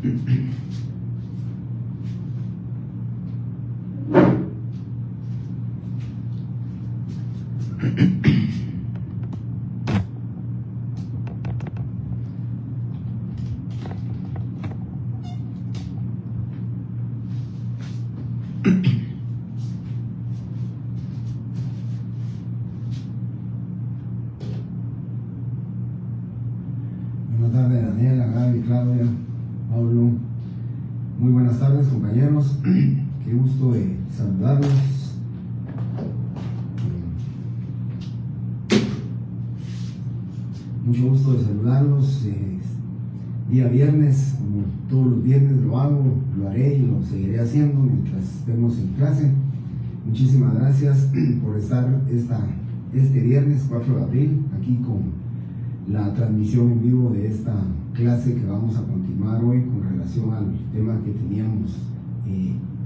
Buenas tardes, Daniela, Gaby, Claudia, Pablo. Muy buenas tardes, compañeros. Qué gusto de saludarlos. Mucho gusto de saludarlos. Día viernes, como todos los viernes lo hago, lo haré y lo seguiré haciendo mientras estemos en clase. Muchísimas gracias por estar este viernes 4 de abril aquí con la transmisión en vivo de esta clase que vamos a continuar hoy con relación al tema que teníamos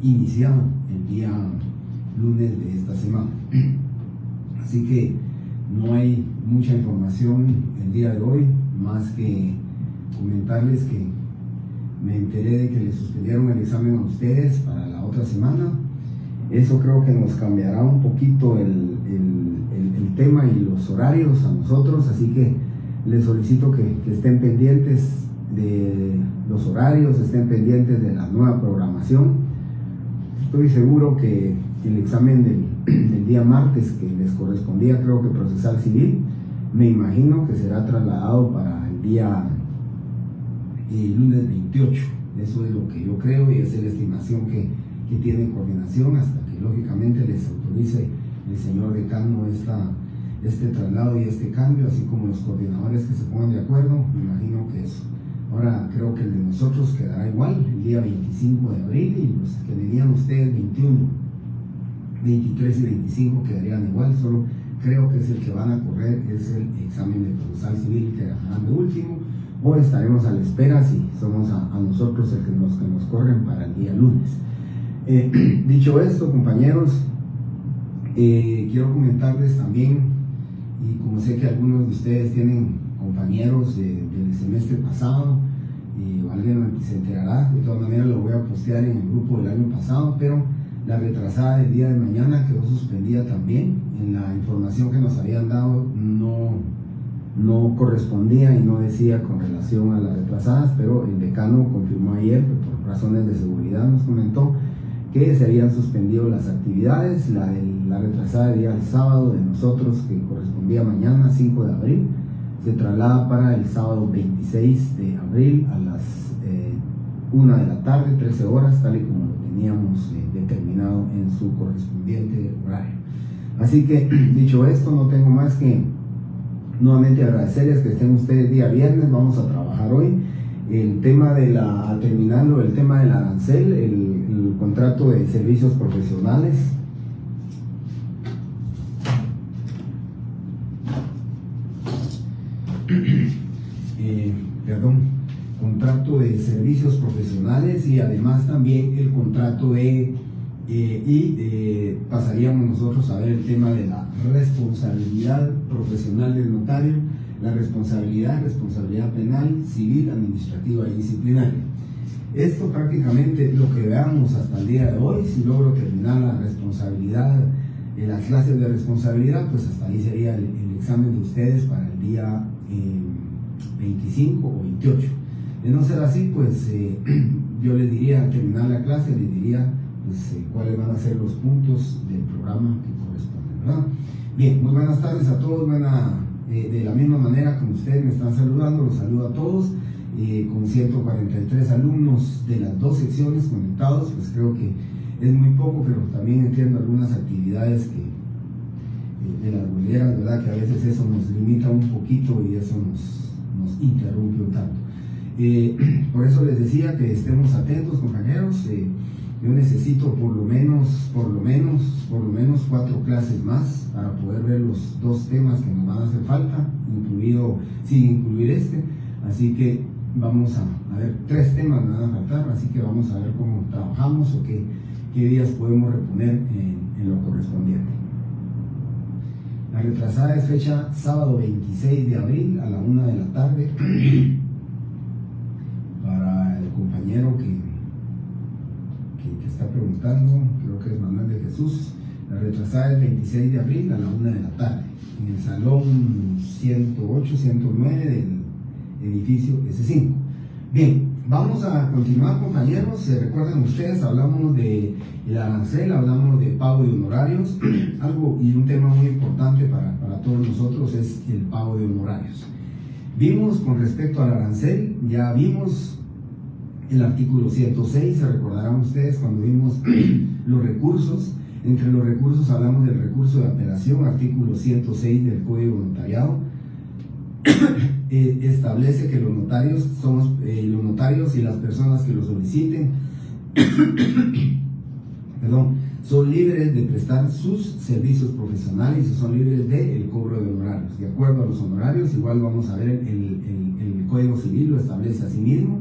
iniciado el día lunes de esta semana. Así que no hay mucha información el día de hoy, más que comentarles que me enteré de que le suspendieron el examen a ustedes para la otra semana. Eso creo que nos cambiará un poquito el tema y los horarios a nosotros, así que les solicito que estén pendientes de los horarios, estén pendientes de la nueva programación. Estoy seguro que el examen del día martes, que les correspondía creo que procesal civil, me imagino que será trasladado para el día lunes 28. Eso es lo que yo creo y esa es la estimación que tiene coordinación hasta que lógicamente les autorice el señor decano este traslado y este cambio, así como los coordinadores que se pongan de acuerdo. Me imagino que eso. Ahora creo que el de nosotros quedará igual el día 25 de abril y los que venían ustedes 21, 23 y 25 quedarían igual. Solo creo que es el que van a correr, es el examen de procesal civil que harán de último, o estaremos a la espera si somos a nosotros el que nos corren para el día lunes. Dicho esto, compañeros, quiero comentarles también, y como sé que algunos de ustedes tienen compañeros del semestre pasado, y alguien se enterará, de todas maneras lo voy a postear en el grupo del año pasado, pero la retrasada del día de mañana quedó suspendida también. En la información que nos habían dado no correspondía y no decía con relación a las retrasadas, pero el decano confirmó ayer, por razones de seguridad nos comentó que se habían suspendido las actividades. La retrasada del día del sábado de nosotros, que correspondía mañana 5 de abril, se traslada para el sábado 26 de abril a las 1 de la tarde, 13 horas, tal y como lo teníamos determinado en su correspondiente horario. Así que, dicho esto, no tengo más que nuevamente agradecerles que estén ustedes día viernes. Vamos a trabajar hoy el tema terminando el tema del arancel, el contrato de servicios profesionales. Contrato de servicios profesionales y además también el contrato pasaríamos nosotros a ver el tema de la responsabilidad profesional del notario, la responsabilidad penal, civil, administrativa y disciplinaria. Esto prácticamente lo que veamos hasta el día de hoy. Si logro terminar la responsabilidad, las clases de responsabilidad, pues hasta ahí sería el examen de ustedes para el día 25 o 28. De no ser así, pues yo les diría al terminar la clase, les diría pues, cuáles van a ser los puntos del programa que corresponden, ¿verdad? Bien, muy buenas tardes a todos. De la misma manera como ustedes me están saludando, los saludo a todos. Con 143 alumnos de las dos secciones conectados, pues creo que es muy poco, pero también entiendo algunas actividades de las boleras, ¿verdad? Que a veces eso nos limita un poquito y eso nos interrumpe un tanto. Por eso les decía que estemos atentos, compañeros. Yo necesito por lo menos 4 clases más para poder ver los 2 temas que nos van a hacer falta, sin incluir este. Así que vamos a ver, 3 temas me van a faltar, así que vamos a ver cómo trabajamos o qué días podemos reponer en lo correspondiente. La retrasada es fecha sábado 26 de abril a la 1 de la tarde para el compañero que está preguntando, creo que es Manuel de Jesús. La retrasada es 26 de abril a la 1 de la tarde, en el salón 108-109 del edificio S5. Bien, vamos a continuar, compañeros. Se recuerdan ustedes, hablamos de el arancel, hablamos de pago de honorarios. Algo y un tema muy importante para todos nosotros es el pago de honorarios. Vimos con respecto al arancel, ya vimos el artículo 106, se recordarán ustedes cuando vimos los recursos. Entre los recursos hablamos del recurso de apelación, artículo 106 del Código Notariado. Establece que los notarios y las personas que lo soliciten son libres de prestar sus servicios profesionales y son libres del cobro de honorarios. De acuerdo a los honorarios, igual vamos a ver el Código Civil lo establece a sí mismo.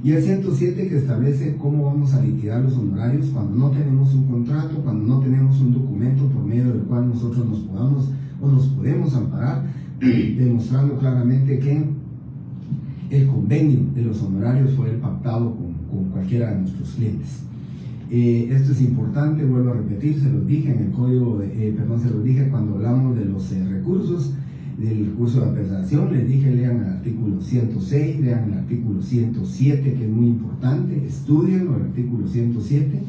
Y el 107 que establece cómo vamos a liquidar los honorarios cuando no tenemos un contrato, cuando no tenemos un documento por medio del cual nosotros nos podemos amparar, demostrando claramente que el convenio de los honorarios fue pactado con cualquiera de nuestros clientes. Esto es importante, vuelvo a repetir, se los dije en el código, se los dije cuando hablamos de los recursos, del recurso de apelación, les dije lean el artículo 106, lean el artículo 107, que es muy importante, estudien el artículo 107,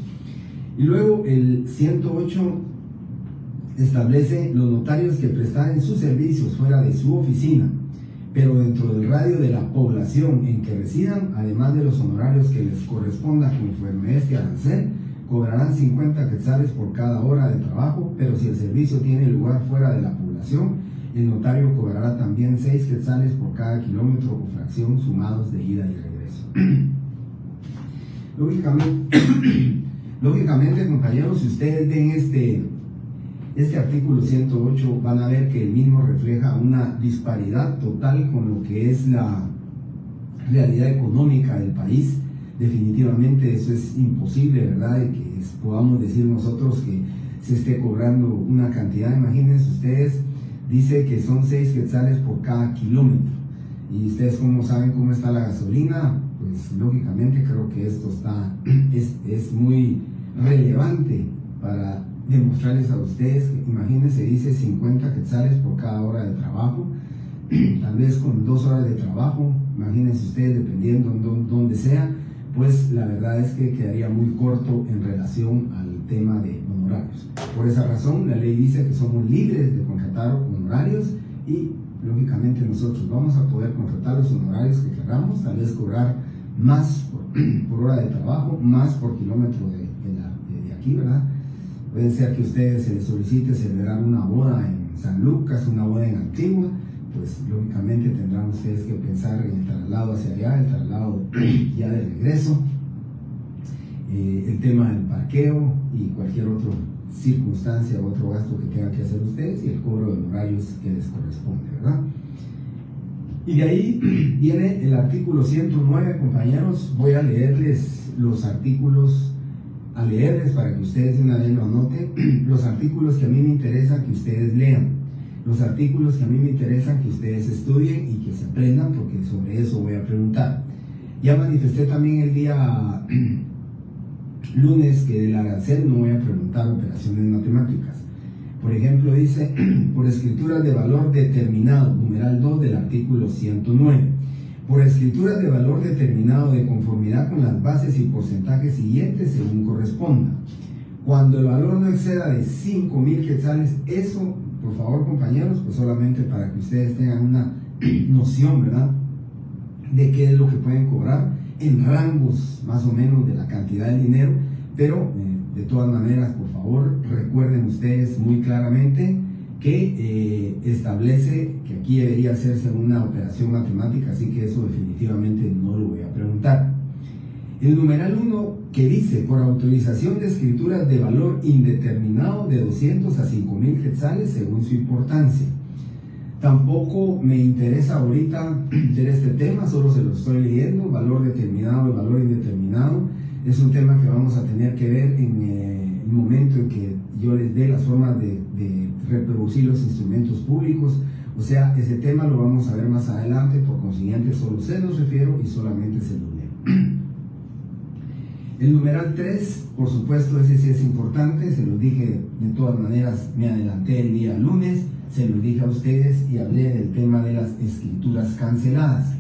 y luego el 108 establece los notarios que prestaren sus servicios fuera de su oficina, pero dentro del radio de la población en que residan, además de los honorarios que les corresponda conforme este arancel, cobrarán 50 quetzales por cada hora de trabajo, pero si el servicio tiene lugar fuera de la población, el notario cobrará también 6 quetzales por cada kilómetro o fracción sumados de ida y regreso. Lógicamente, compañeros, si ustedes ven este artículo 108, van a ver que el mismo refleja una disparidad total con lo que es la realidad económica del país. Definitivamente eso es imposible, ¿verdad? De que podamos decir nosotros que se esté cobrando una cantidad. Imagínense ustedes, dice que son 6 quetzales por cada kilómetro. Y ustedes, ¿cómo saben cómo está la gasolina? Pues lógicamente creo que esto es muy relevante para demostrarles a ustedes que, imagínense, dice 50 quetzales por cada hora de trabajo, tal vez con 2 horas de trabajo, imagínense ustedes, dependiendo dónde sea, pues la verdad es que quedaría muy corto en relación al tema de honorarios. Por esa razón, la ley dice que somos libres de contratar honorarios y lógicamente nosotros vamos a poder contratar los honorarios que queramos, tal vez cobrar más por hora de trabajo, más por kilómetro de aquí, ¿verdad? Puede ser que a ustedes se les solicite celebrar una boda en San Lucas, una boda en Antigua, pues lógicamente tendrán ustedes que pensar en el traslado hacia allá, el traslado ya de regreso, el tema del parqueo y cualquier otra circunstancia o otro gasto que tengan que hacer ustedes y el cobro de honorarios que les corresponde, ¿verdad? Y de ahí viene el artículo 109, compañeros. Voy a leerles los artículos, para que ustedes de una vez lo anoten, los artículos que a mí me interesa que ustedes lean, los artículos que a mí me interesan que ustedes estudien y que se aprendan, porque sobre eso voy a preguntar. Ya manifesté también el día lunes que del arancel no voy a preguntar operaciones matemáticas. Por ejemplo, dice, por escrituras de valor determinado, numeral 2 del artículo 109. Por escrituras de valor determinado de conformidad con las bases y porcentajes siguientes según corresponda. Cuando el valor no exceda de 5,000 quetzales, eso, por favor, compañeros, pues solamente para que ustedes tengan una noción, ¿verdad?, de qué es lo que pueden cobrar en rangos más o menos de la cantidad de dinero, pero de todas maneras, por favor, recuerden ustedes muy claramente que establece que aquí debería hacerse una operación matemática, así que eso definitivamente no lo voy a preguntar. El numeral 1 que dice, por autorización de escrituras de valor indeterminado de 200 a 5,000 quetzales según su importancia. Tampoco me interesa ahorita ver este tema, solo se lo estoy leyendo. Valor determinado y valor indeterminado es un tema que vamos a tener que ver en el momento en que yo les dé las formas de reproducir los instrumentos públicos. O sea, ese tema lo vamos a ver más adelante, por consiguiente solo se los refiero y solamente se los leo. El numeral 3, por supuesto, ese sí es importante, se los dije de todas maneras, me adelanté el día lunes, se los dije a ustedes y hablé del tema de las escrituras canceladas.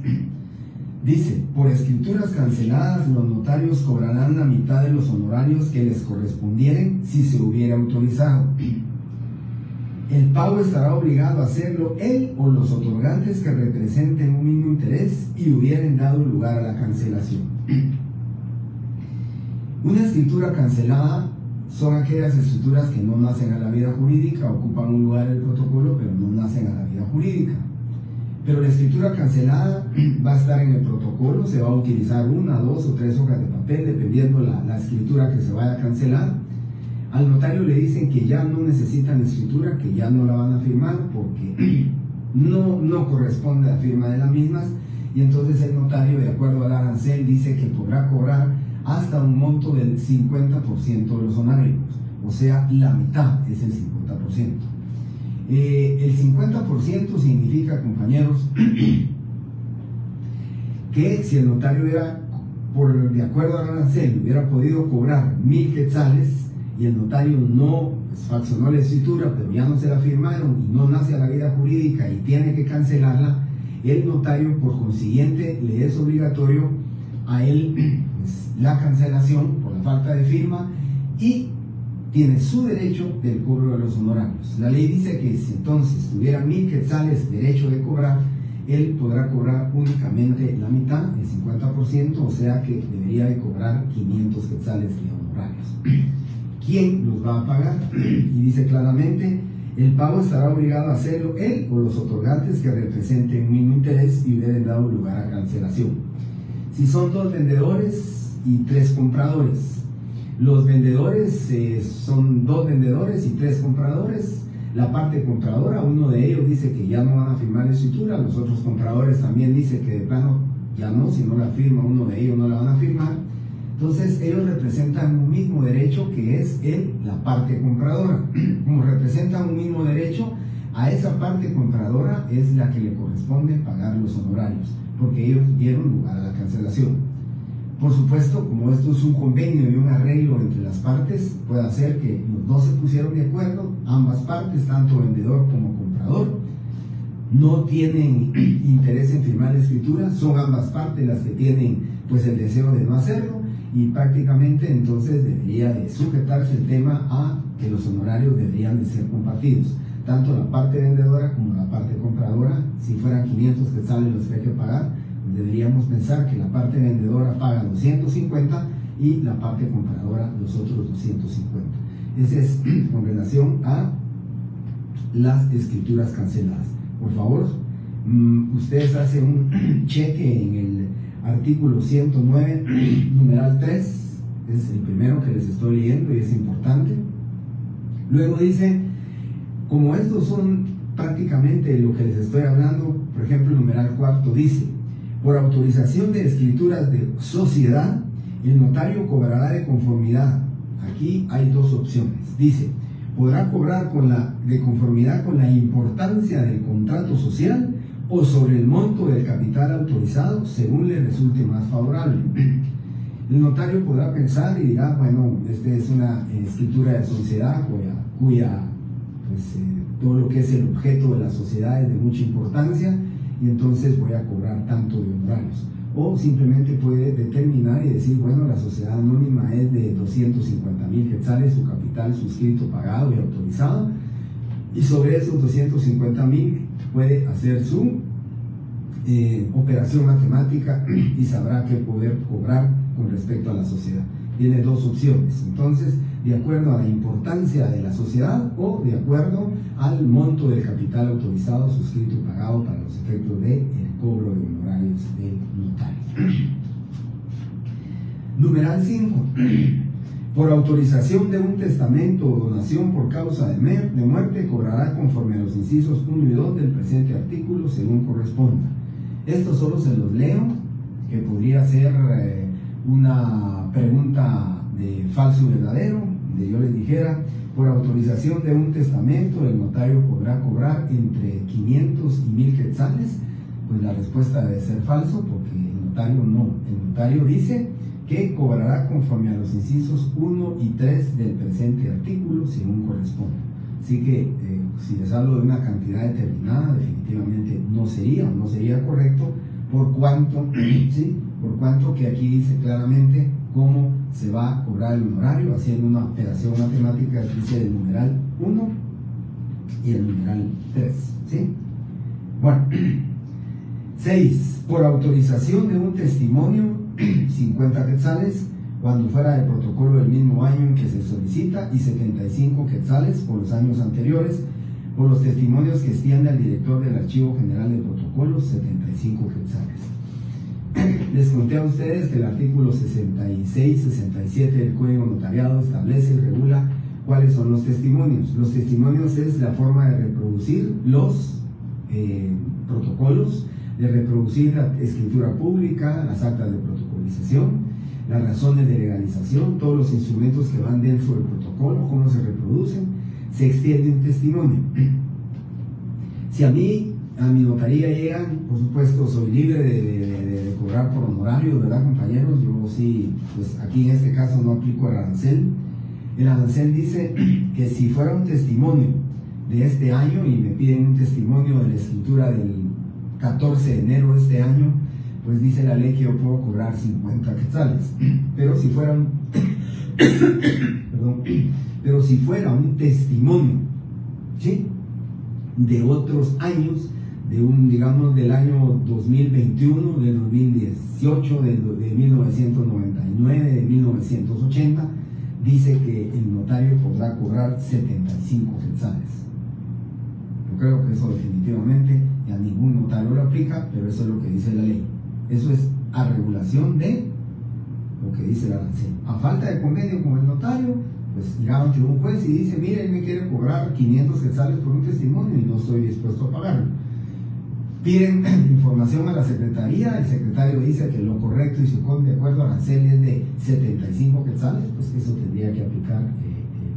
Dice, por escrituras canceladas los notarios cobrarán la mitad de los honorarios que les correspondieren si se hubiera autorizado. El pago estará obligado a hacerlo él o los otorgantes que representen un mismo interés y hubieran dado lugar a la cancelación. Una escritura cancelada son aquellas escrituras que no nacen a la vida jurídica, ocupan un lugar en el protocolo, pero no nacen a la vida jurídica. Pero la escritura cancelada va a estar en el protocolo, se va a utilizar 1, 2 o 3 hojas de papel, dependiendo la escritura que se vaya a cancelar. Al notario le dicen que ya no necesitan escritura, que ya no la van a firmar porque no corresponde a la firma de las mismas, y entonces el notario, de acuerdo al arancel, dice que podrá cobrar hasta un monto del 50% de los honorarios, o sea, la mitad es el 50%. El 50% significa, compañeros, que si el notario hubiera, de acuerdo al arancel, hubiera podido cobrar 1000 quetzales y el notario no faccionó la escritura, pero ya no se la firmaron y no nace a la vida jurídica y tiene que cancelarla, el notario por consiguiente le es obligatorio a él la cancelación por la falta de firma y tiene su derecho del cobro de los honorarios. La ley dice que si entonces tuviera 1000 quetzales derecho de cobrar, él podrá cobrar únicamente la mitad, el 50%, o sea que debería de cobrar 500 quetzales de honorarios. ¿Quién los va a pagar? Y dice claramente, el pago estará obligado a hacerlo él o los otorgantes que representen un mismo interés y hubieran dado lugar a cancelación. Si son 2 vendedores y 3 compradores, los vendedores son 2 vendedores y 3 compradores. La parte compradora, uno de ellos dice que ya no van a firmar la escritura, los otros compradores también dicen que de plano ya no, si no la firma uno de ellos no la van a firmar. Entonces ellos representan un mismo derecho que es la parte compradora. Como representan un mismo derecho, a esa parte compradora es la que le corresponde pagar los honorarios, porque ellos dieron lugar a la cancelación. Por supuesto, como esto es un convenio y un arreglo entre las partes, puede hacer que los dos se pusieron de acuerdo, ambas partes, tanto vendedor como comprador, no tienen interés en firmar la escritura, son ambas partes las que tienen pues el deseo de no hacerlo, y prácticamente entonces debería de sujetarse el tema a que los honorarios deberían de ser compartidos, tanto la parte vendedora como la parte compradora. Si fueran 500 quetzales los que hay que pagar, deberíamos pensar que la parte vendedora paga 250 y la parte compradora los otros 250. Ese es con relación a las escrituras canceladas. Por favor, ustedes hacen un cheque en el artículo 109, numeral 3, es el primero que les estoy leyendo y es importante. Luego dice, como estos son prácticamente lo que les estoy hablando, por ejemplo, el numeral 4 dice, por autorización de escrituras de sociedad, el notario cobrará de conformidad. Aquí hay 2 opciones. Dice, podrá cobrar de conformidad con la importancia del contrato social o sobre el monto del capital autorizado, según le resulte más favorable. El notario podrá pensar y dirá, bueno, esta es una escritura de sociedad cuya todo lo que es el objeto de la sociedad es de mucha importancia, y entonces voy a cobrar tanto de honorarios. O simplemente puede determinar y decir, bueno, la sociedad anónima es de 250,000 quetzales, su capital suscrito, pagado y autorizado, y sobre esos 250,000 puede hacer su operación matemática y sabrá qué poder cobrar con respecto a la sociedad. Tiene 2 opciones, entonces, de acuerdo a la importancia de la sociedad o de acuerdo al monto del capital autorizado, suscrito y pagado para los efectos del cobro de honorarios del notario. Numeral 5. Por autorización de un testamento o donación por causa de muerte, cobrará conforme a los incisos 1 y 2 del presente artículo, según corresponda. Esto solo se los leo, que podría ser una pregunta de falso y verdadero, de yo les dijera, por autorización de un testamento, el notario podrá cobrar entre 500 y 1000 quetzales. Pues la respuesta debe ser falso, porque el notario no. El notario dice que cobrará conforme a los incisos 1 y 3 del presente artículo, según corresponda. Así que si les hablo de una cantidad determinada, definitivamente no sería correcto, por cuanto, ¿sí? Por cuanto que aquí dice claramente cómo se va a cobrar el honorario, haciendo una operación matemática que dice el numeral 1 y el numeral 3, ¿sí? Bueno, 6. Por autorización de un testimonio, 50 quetzales cuando fuera de protocolo del mismo año en que se solicita, y 75 quetzales por los años anteriores. Por los testimonios que extiende al director del Archivo General de Protocolos, 75 quetzales. Les conté a ustedes que el artículo 66-67 del Código Notariado establece y regula cuáles son los testimonios. Los testimonios es la forma de reproducir los protocolos, de reproducir la escritura pública, las actas de protocolización, las razones de legalización, todos los instrumentos que van dentro del protocolo, cómo se reproducen. Se extiende un testimonio. Si a mi notaría llegan, por supuesto, soy libre de cobrar por honorarios, ¿verdad, compañeros? Yo sí, pues aquí en este caso no aplico el arancel. El arancel dice que si fuera un testimonio de este año y me piden un testimonio de la escritura del 14 de enero de este año, pues dice la ley que yo puedo cobrar 50 quetzales. Pero si fuera un pero si fuera un testimonio, ¿sí?, de otros años, digamos del año 2021, del 2018, de 1999, de 1980, dice que el notario podrá cobrar 75 quetzales. Yo creo que eso definitivamente a ningún notario lo aplica, pero eso es lo que dice la ley. Eso es a regulación de lo que dice la arancel. A falta de convenio con el notario, pues irá ante un juez y dice: mire, él me quiere cobrar 500 quetzales por un testimonio y no estoy dispuesto a pagarlo. Piden información a la secretaría, el secretario dice que lo correcto y se pone de acuerdo a arancel es de 75 quetzales, pues eso tendría que aplicar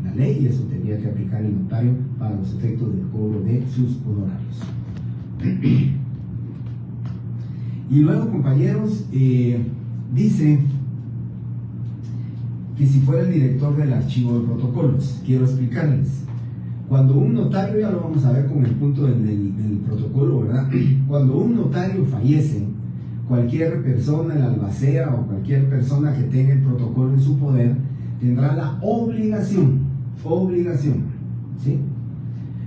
la ley, y eso tendría que aplicar el notario para los efectos del cobro de sus honorarios. Y luego, compañeros, dice que si fuera el director del archivo de protocolos, quiero explicarles. Cuando un notario, ya lo vamos a ver con el punto del protocolo, ¿verdad? Cuando un notario fallece, cualquier persona, el albacea o cualquier persona que tenga el protocolo en su poder, tendrá la obligación, ¿sí?,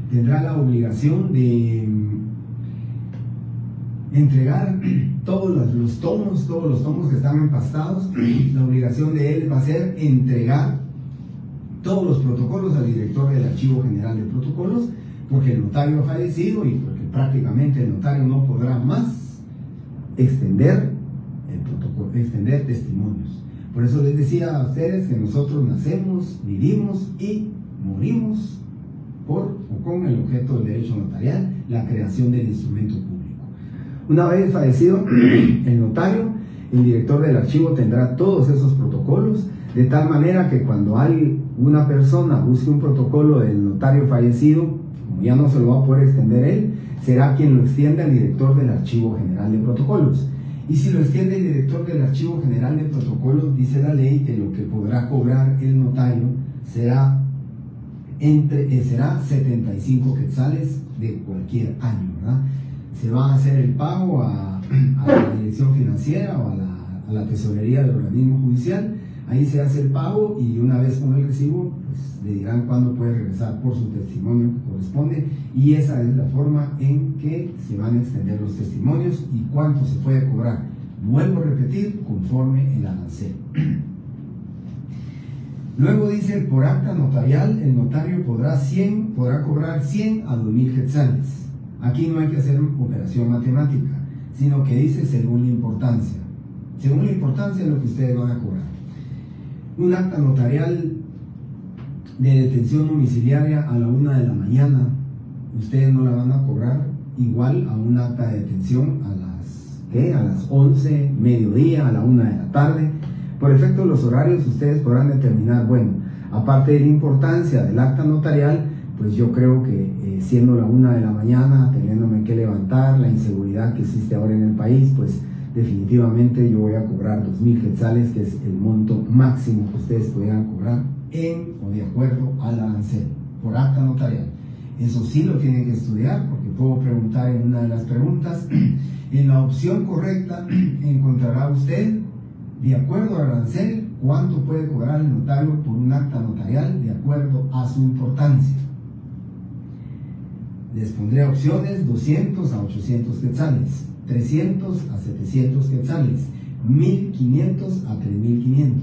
tendrá la obligación de entregar todos los tomos que están empastados. La obligación de él va a ser entregar todos los protocolos al director del Archivo General de Protocolos, porque el notario ha fallecido y porque prácticamente el notario no podrá más extender el protocolo, extender testimonios. Por eso les decía a ustedes que nosotros nacemos, vivimos y morimos por o con el objeto del derecho notarial, la creación del instrumento público. Una vez fallecido el notario, el director del archivo tendrá todos esos protocolos, de tal manera que cuando una persona busque un protocolo del notario fallecido, como ya no se lo va a poder extender él, será quien lo extienda al director del Archivo General de Protocolos. Y si lo extiende el director del Archivo General de Protocolos, dice la ley que lo que podrá cobrar el notario será 75 quetzales de cualquier año, ¿verdad? Se va a hacer el pago a la dirección financiera o a la tesorería del organismo judicial. Ahí se hace el pago y una vez con el recibo, pues le dirán cuándo puede regresar por su testimonio que corresponde, y esa es la forma en que se van a extender los testimonios y cuánto se puede cobrar. Vuelvo a repetir, conforme el arancel. Luego dice: por acta notarial, el notario podrá cobrar 100 a 2000 quetzales. Aquí no hay que hacer operación matemática, sino que dice según la importancia. Según la importancia es lo que ustedes van a cobrar. Un acta notarial de detención domiciliaria a la 1 de la mañana, ustedes no la van a cobrar igual a un acta de detención a las 11, mediodía, a la 1 de la tarde. Por efecto de los horarios, ustedes podrán determinar, bueno, aparte de la importancia del acta notarial, pues yo creo que siendo la 1 de la mañana, teniéndome que levantar, la inseguridad que existe ahora en el país, pues definitivamente yo voy a cobrar 2.000 quetzales, que es el monto máximo que ustedes podrían cobrar o de acuerdo al arancel por acta notarial. Eso sí lo tienen que estudiar, porque puedo preguntar en una de las preguntas. En la opción correcta encontrará usted, de acuerdo al arancel, cuánto puede cobrar el notario por un acta notarial de acuerdo a su importancia. Les pondré opciones: 200 a 800 quetzales, 300 a 700 quetzales, 1.500 a 3.500,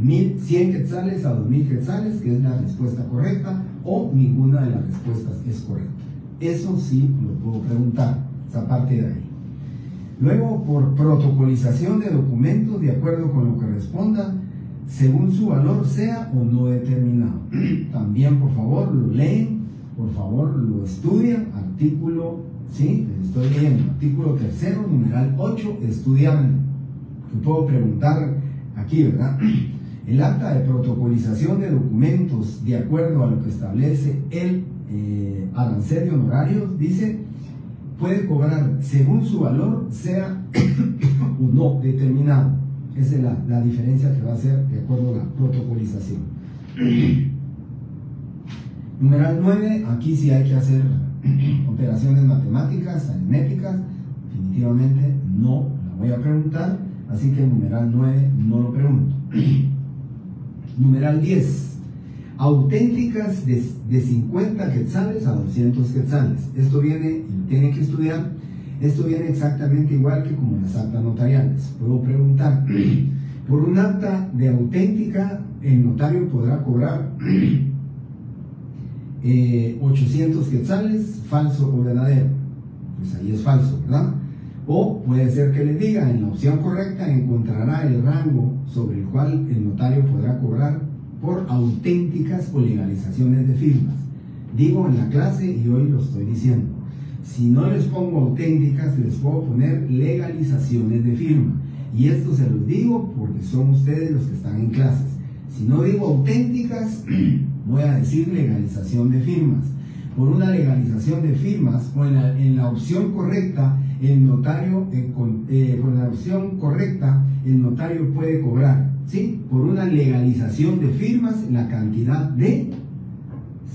1.100 quetzales a 2.000 quetzales, que es la respuesta correcta, o ninguna de las respuestas es correcta. Eso sí lo puedo preguntar, esa parte de ahí. Luego, por protocolización de documentos de acuerdo con lo que responda, según su valor sea o no determinado. También, por favor, lo leen, por favor, lo estudian. Artículo, sí, estoy leyendo, artículo 3, numeral 8, estudiando. Que puedo preguntar aquí, ¿verdad? El acta de protocolización de documentos de acuerdo a lo que establece el arancel de honorarios, dice, puede cobrar según su valor, sea o no determinado. Esa es la diferencia que va a hacer de acuerdo a la protocolización. Numeral 9, aquí sí hay que hacer operaciones matemáticas, aritméticas. Definitivamente no la voy a preguntar, así que numeral 9 no lo pregunto. Numeral 10, auténticas de 50 quetzales a 200 quetzales. Esto viene, tienen que estudiar, esto viene exactamente igual que como las actas notariales. Puedo preguntar, por un acta de auténtica, el notario podrá cobrar 800 quetzales, falso o verdadero. Pues ahí es falso, ¿verdad? O puede ser que les diga, en la opción correcta encontrará el rango sobre el cual el notario podrá cobrar por auténticas o legalizaciones de firmas. Digo en la clase y hoy lo estoy diciendo. Si no les pongo auténticas, les puedo poner legalizaciones de firma. Y esto se los digo porque son ustedes los que están en clases. Si no digo auténticas, voy a decir legalización de firmas. Por una legalización de firmas, o en la opción correcta, el notario, con la opción correcta, el notario puede cobrar, ¿sí?, por una legalización de firmas, la cantidad de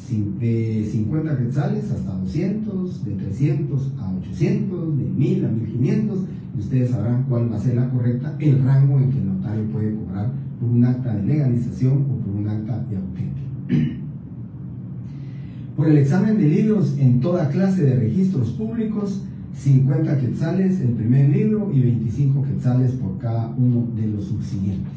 50 quetzales hasta 200, de 300 a 800, de 1.000 a 1.500, y ustedes sabrán cuál va a ser la correcta, el rango en que el notario puede cobrar por un acta de legalización o por un acta de auténtica. Por el examen de libros en toda clase de registros públicos, 50 quetzales el primer libro y 25 quetzales por cada uno de los subsiguientes.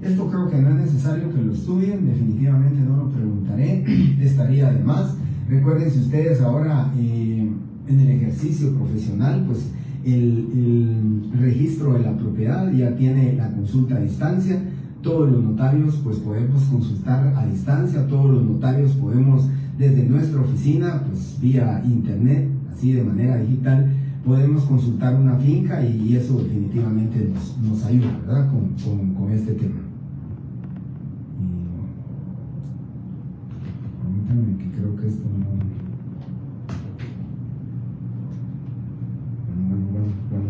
Esto creo que no es necesario que lo estudien, definitivamente no lo preguntaré, estaría de más. Recuerden, si ustedes ahora en el ejercicio profesional, pues el registro de la propiedad ya tiene la consulta a distancia. Todos los notarios pues podemos consultar a distancia, todos los notarios podemos desde nuestra oficina, pues vía internet, así de manera digital, podemos consultar una finca, y eso definitivamente nos ayuda, ¿verdad?, con este tema. Permítanme, que creo que esto no... Bueno.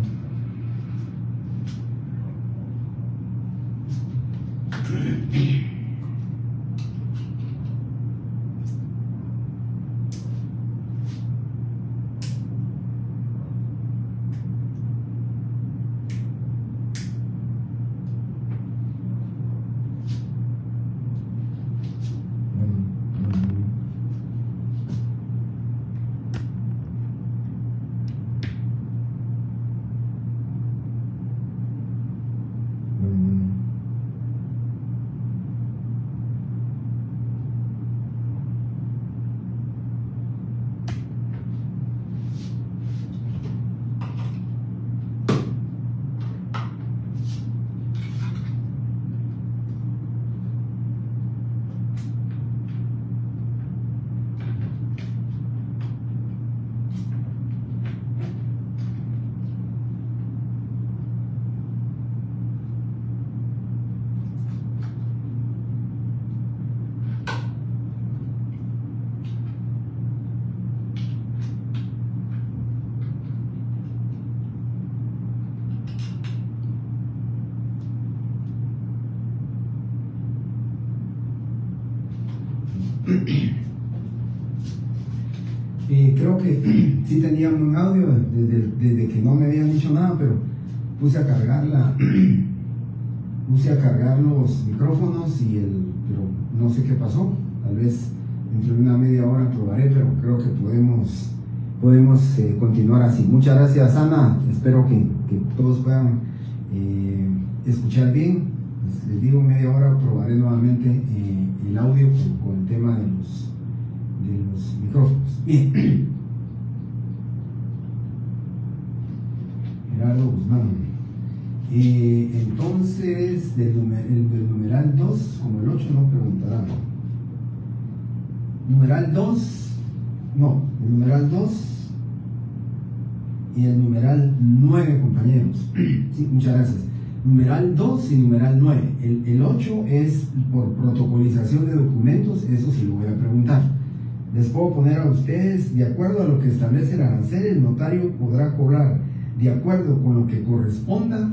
Creo que sí tenían un audio desde que no me habían dicho nada, pero puse a cargar los micrófonos pero no sé qué pasó. Tal vez dentro de una media hora probaré, pero creo que podemos continuar así. Muchas gracias, Ana. Espero que todos puedan escuchar bien. Les digo, media hora probaré nuevamente el audio con el tema de los micrófonos. Bien. Gerardo Guzmán. Entonces, del numeral 2, como el 8 no preguntará. Numeral 2, no, el numeral 2 y el numeral 9, compañeros. Sí, muchas gracias. Numeral 2 y numeral 9. El 8 es por protocolización de documentos, eso sí lo voy a preguntar. Les puedo poner a ustedes, de acuerdo a lo que establece el arancel, el notario podrá cobrar de acuerdo con lo que corresponda,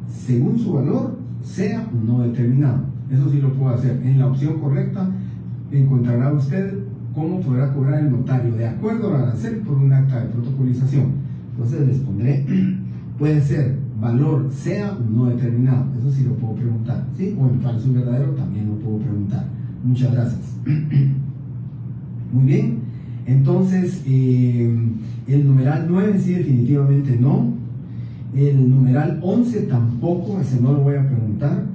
según su valor, sea o no determinado. Eso sí lo puedo hacer. En la opción correcta encontrará usted cómo podrá cobrar el notario de acuerdo al arancel por un acta de protocolización. Entonces les pondré, puede ser valor sea o no determinado. Eso sí lo puedo preguntar, ¿sí? O en falso y verdadero también lo puedo preguntar. Muchas gracias. Muy bien. Entonces, el numeral 9 sí, definitivamente no. El numeral 11 tampoco, ese no lo voy a preguntar.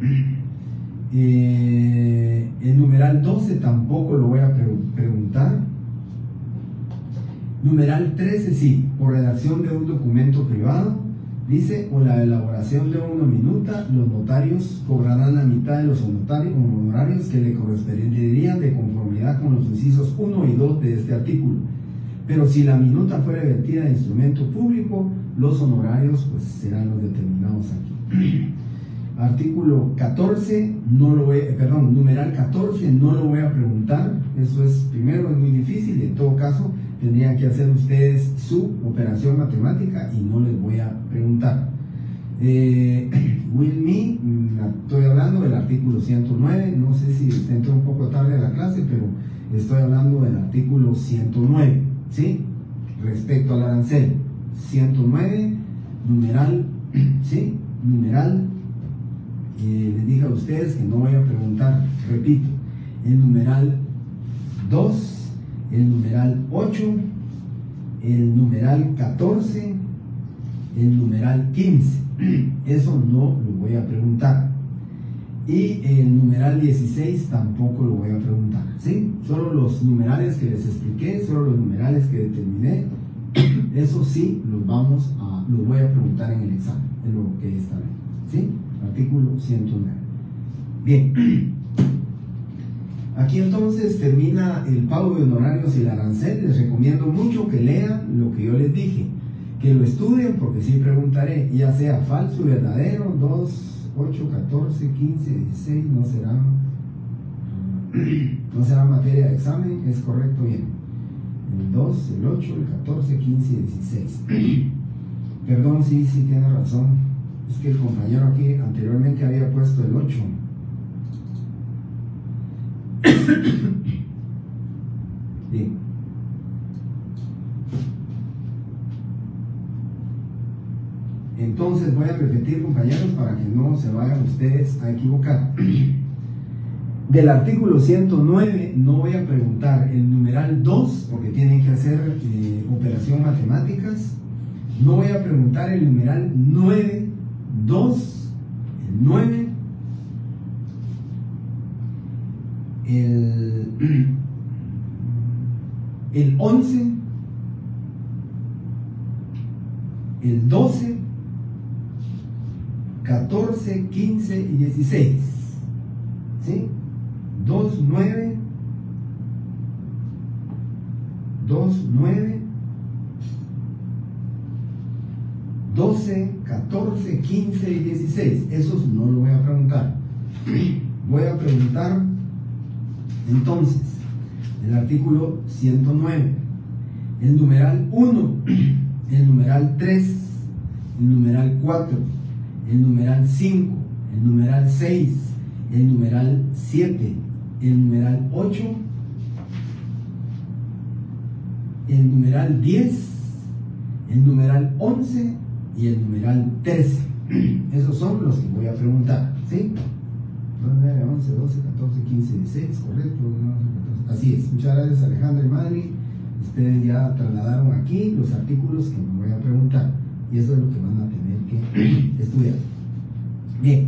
El numeral 12 tampoco lo voy a preguntar. Numeral 13 sí, por redacción de un documento privado, dice, o la elaboración de una minuta, los notarios cobrarán la mitad de los honorarios que le corresponderían de conformidad con los incisos 1 y 2 de este artículo. Pero si la minuta fuera vertida en instrumento público, los honorarios pues serán los determinados aquí. Artículo 14, numeral 14 no lo voy a preguntar. Eso es, primero, es muy difícil, en todo caso tendrían que hacer ustedes su operación matemática y no les voy a preguntar. Will me, estoy hablando del artículo 109, no sé si entró un poco tarde a la clase, pero estoy hablando del artículo 109, ¿sí? Respecto al arancel, 109, numeral, ¿sí? Numeral, les dije a ustedes que no voy a preguntar, repito, el numeral 2, el numeral 8, el numeral 14, el numeral 15, eso no lo voy a preguntar. Y el numeral 16 tampoco lo voy a preguntar, ¿sí? Solo los numerales que les expliqué, solo los numerales que determiné, eso sí los voy a preguntar en el examen, en lo que está bien, ¿sí? Artículo 109. Bien. Aquí entonces termina el pago de honorarios y el arancel. Les recomiendo mucho que lean lo que yo les dije, que lo estudien, porque sí preguntaré, ya sea falso y verdadero, 2, 8, 14, 15, 16, no será materia de examen, es correcto, bien. El 2, el 8, el 14, 15 y 16. Perdón, sí tiene razón. Es que el compañero aquí anteriormente había puesto el 8. Bien. Entonces voy a repetir, compañeros, para que no se vayan ustedes a equivocar. Del artículo 109 no voy a preguntar el numeral 2 porque tienen que hacer operación matemáticas. No voy a preguntar el numeral 9, 2, el 9, el 11, el 12, 14, 15 y 16, ¿sí? 2, 9, 2, 9, 12, 14, 15 y 16. Esos no lo voy a preguntar. Voy a preguntar entonces el artículo 109, el numeral 1, el numeral 3, el numeral 4, el numeral 5, el numeral 6, el numeral 7, el numeral 8 el numeral 10, el numeral 11 y el numeral 13. Esos son los que voy a preguntar, ¿sí? 9, 11, 12, 14, 15, 16, correcto. 14. Así es. Muchas gracias, Alejandra y Madri. Ustedes ya trasladaron aquí los artículos que me voy a preguntar. Y eso es lo que van a tener que estudiar. Bien.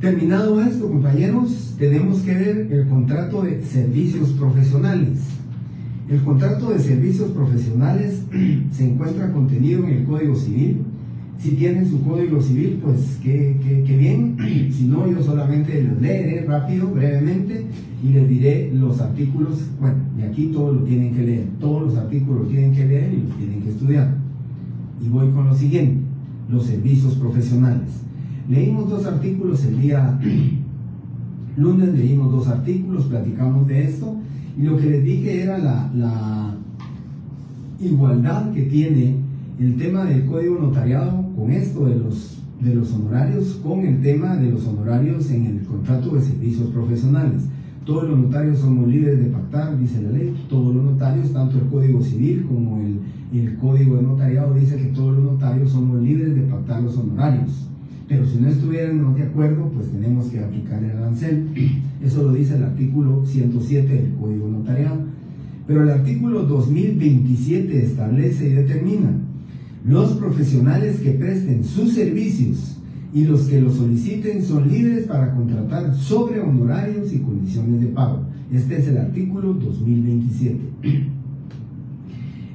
Terminado esto, compañeros, tenemos que ver el contrato de servicios profesionales. El contrato de servicios profesionales se encuentra contenido en el Código Civil. Si tienen su Código Civil, pues qué bien. Si no, yo solamente los leeré rápido, brevemente, y les diré los artículos. Bueno, de aquí todos lo tienen que leer. Todos los artículos lo tienen que leer y los tienen que estudiar. Y voy con lo siguiente, los servicios profesionales. Leímos 2 artículos el día lunes, leímos 2 artículos, platicamos de esto, y lo que les dije era la igualdad que tiene el tema del código notariado con esto de los honorarios, con el tema de los honorarios en el contrato de servicios profesionales. Todos los notarios somos libres de pactar, dice la ley, todos los notarios, tanto el Código Civil como el Código de Notariado dice que todos los notarios somos libres de pactar los honorarios. Pero si no estuviéramos de acuerdo, pues tenemos que aplicar el arancel. Eso lo dice el artículo 107 del Código Notariado. Pero el artículo 2027 establece y determina: los profesionales que presten sus servicios y los que los soliciten son libres para contratar sobre honorarios y condiciones de pago. Este es el artículo 2027.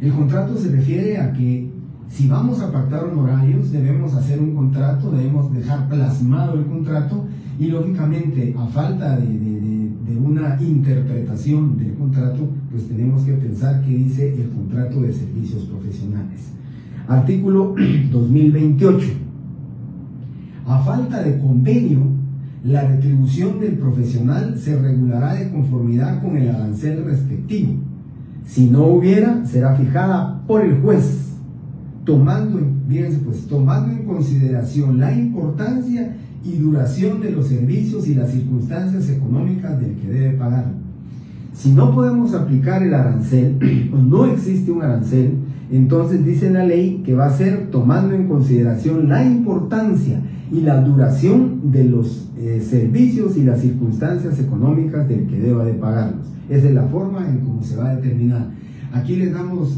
El contrato se refiere a que si vamos a pactar honorarios, debemos hacer un contrato, debemos dejar plasmado el contrato, y lógicamente, a falta de una interpretación del contrato, pues tenemos que pensar qué dice el contrato de servicios profesionales. Artículo 2028. A falta de convenio, la retribución del profesional se regulará de conformidad con el arancel respectivo. Si no hubiera, será fijada por el juez, tomando en consideración la importancia y duración de los servicios y las circunstancias económicas del que debe pagarlo. Si no podemos aplicar el arancel, o no existe un arancel, entonces dice la ley que va a ser tomando en consideración la importancia y la duración de los servicios y las circunstancias económicas del que deba de pagarlos. Esa es la forma en cómo se va a determinar. Aquí les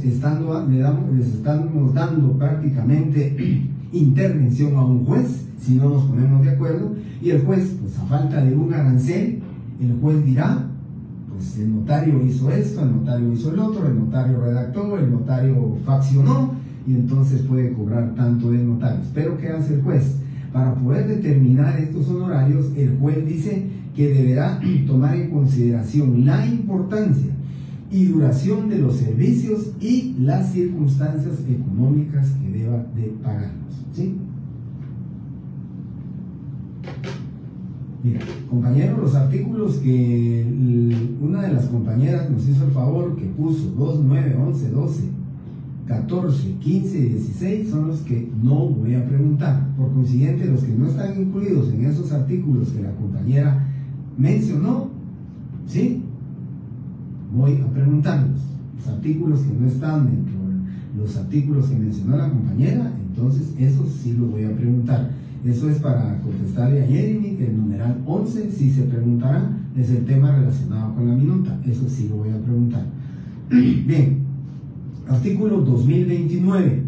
estamos dando prácticamente intervención a un juez si no nos ponemos de acuerdo, y el juez, pues a falta de un arancel, el juez dirá: pues el notario hizo esto, el notario hizo el otro, el notario redactó, el notario faccionó, y entonces puede cobrar tanto de notarios. Pero ¿qué hace el juez? Para poder determinar estos honorarios, el juez dice que deberá tomar en consideración la importancia y duración de los servicios y las circunstancias económicas que deba de pagarlos, ¿sí? Mira, compañeros, los artículos que una de las compañeras nos hizo el favor, que puso 2, 9, 11, 12, 14, 15 y 16, son los que no voy a preguntar. Por consiguiente, los que no están incluidos en esos artículos que la compañera mencionó, ¿sí?, voy a preguntarlos. Los artículos que no están dentro de los artículos que mencionó la compañera, entonces esos sí los voy a preguntar. Eso es para contestarle a Jeremy que el numeral 11 sí se preguntará, es el tema relacionado con la minuta. Eso sí lo voy a preguntar. Bien, artículo 2029.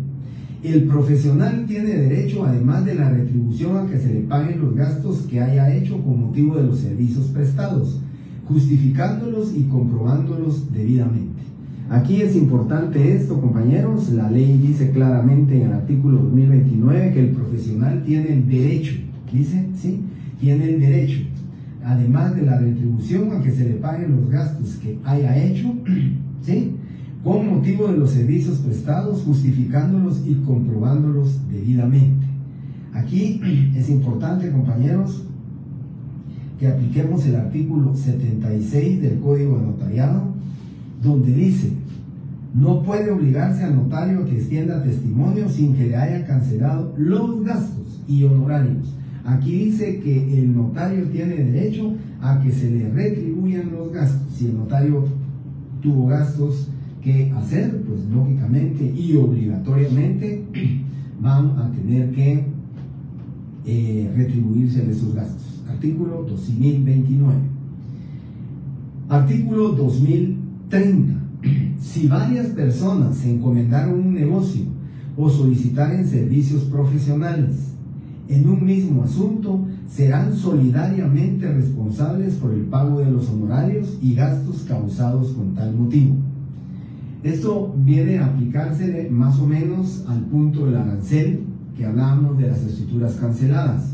El profesional tiene derecho, además de la retribución, a que se le paguen los gastos que haya hecho con motivo de los servicios prestados, justificándolos y comprobándolos debidamente. Aquí es importante esto, compañeros. La ley dice claramente en el artículo 2029 que el profesional tiene el derecho, dice, ¿sí?, tiene el derecho, además de la retribución, a que se le paguen los gastos que haya hecho, ¿sí?, con motivo de los servicios prestados, justificándolos y comprobándolos debidamente. Aquí es importante, compañeros, que apliquemos el artículo 76 del Código de Notariado, donde dice: no puede obligarse al notario a que extienda testimonio sin que le hayan cancelado los gastos y honorarios. Aquí dice que el notario tiene derecho a que se le retribuyan los gastos. Si el notario tuvo gastos que hacer, pues lógicamente y obligatoriamente van a tener que retribuirse de sus gastos. Artículo 2029. Artículo 2030. Si varias personas se encomendaron un negocio o solicitaren servicios profesionales en un mismo asunto, serán solidariamente responsables por el pago de los honorarios y gastos causados con tal motivo. Esto viene a aplicarse más o menos al punto del arancel que hablábamos de las escrituras canceladas.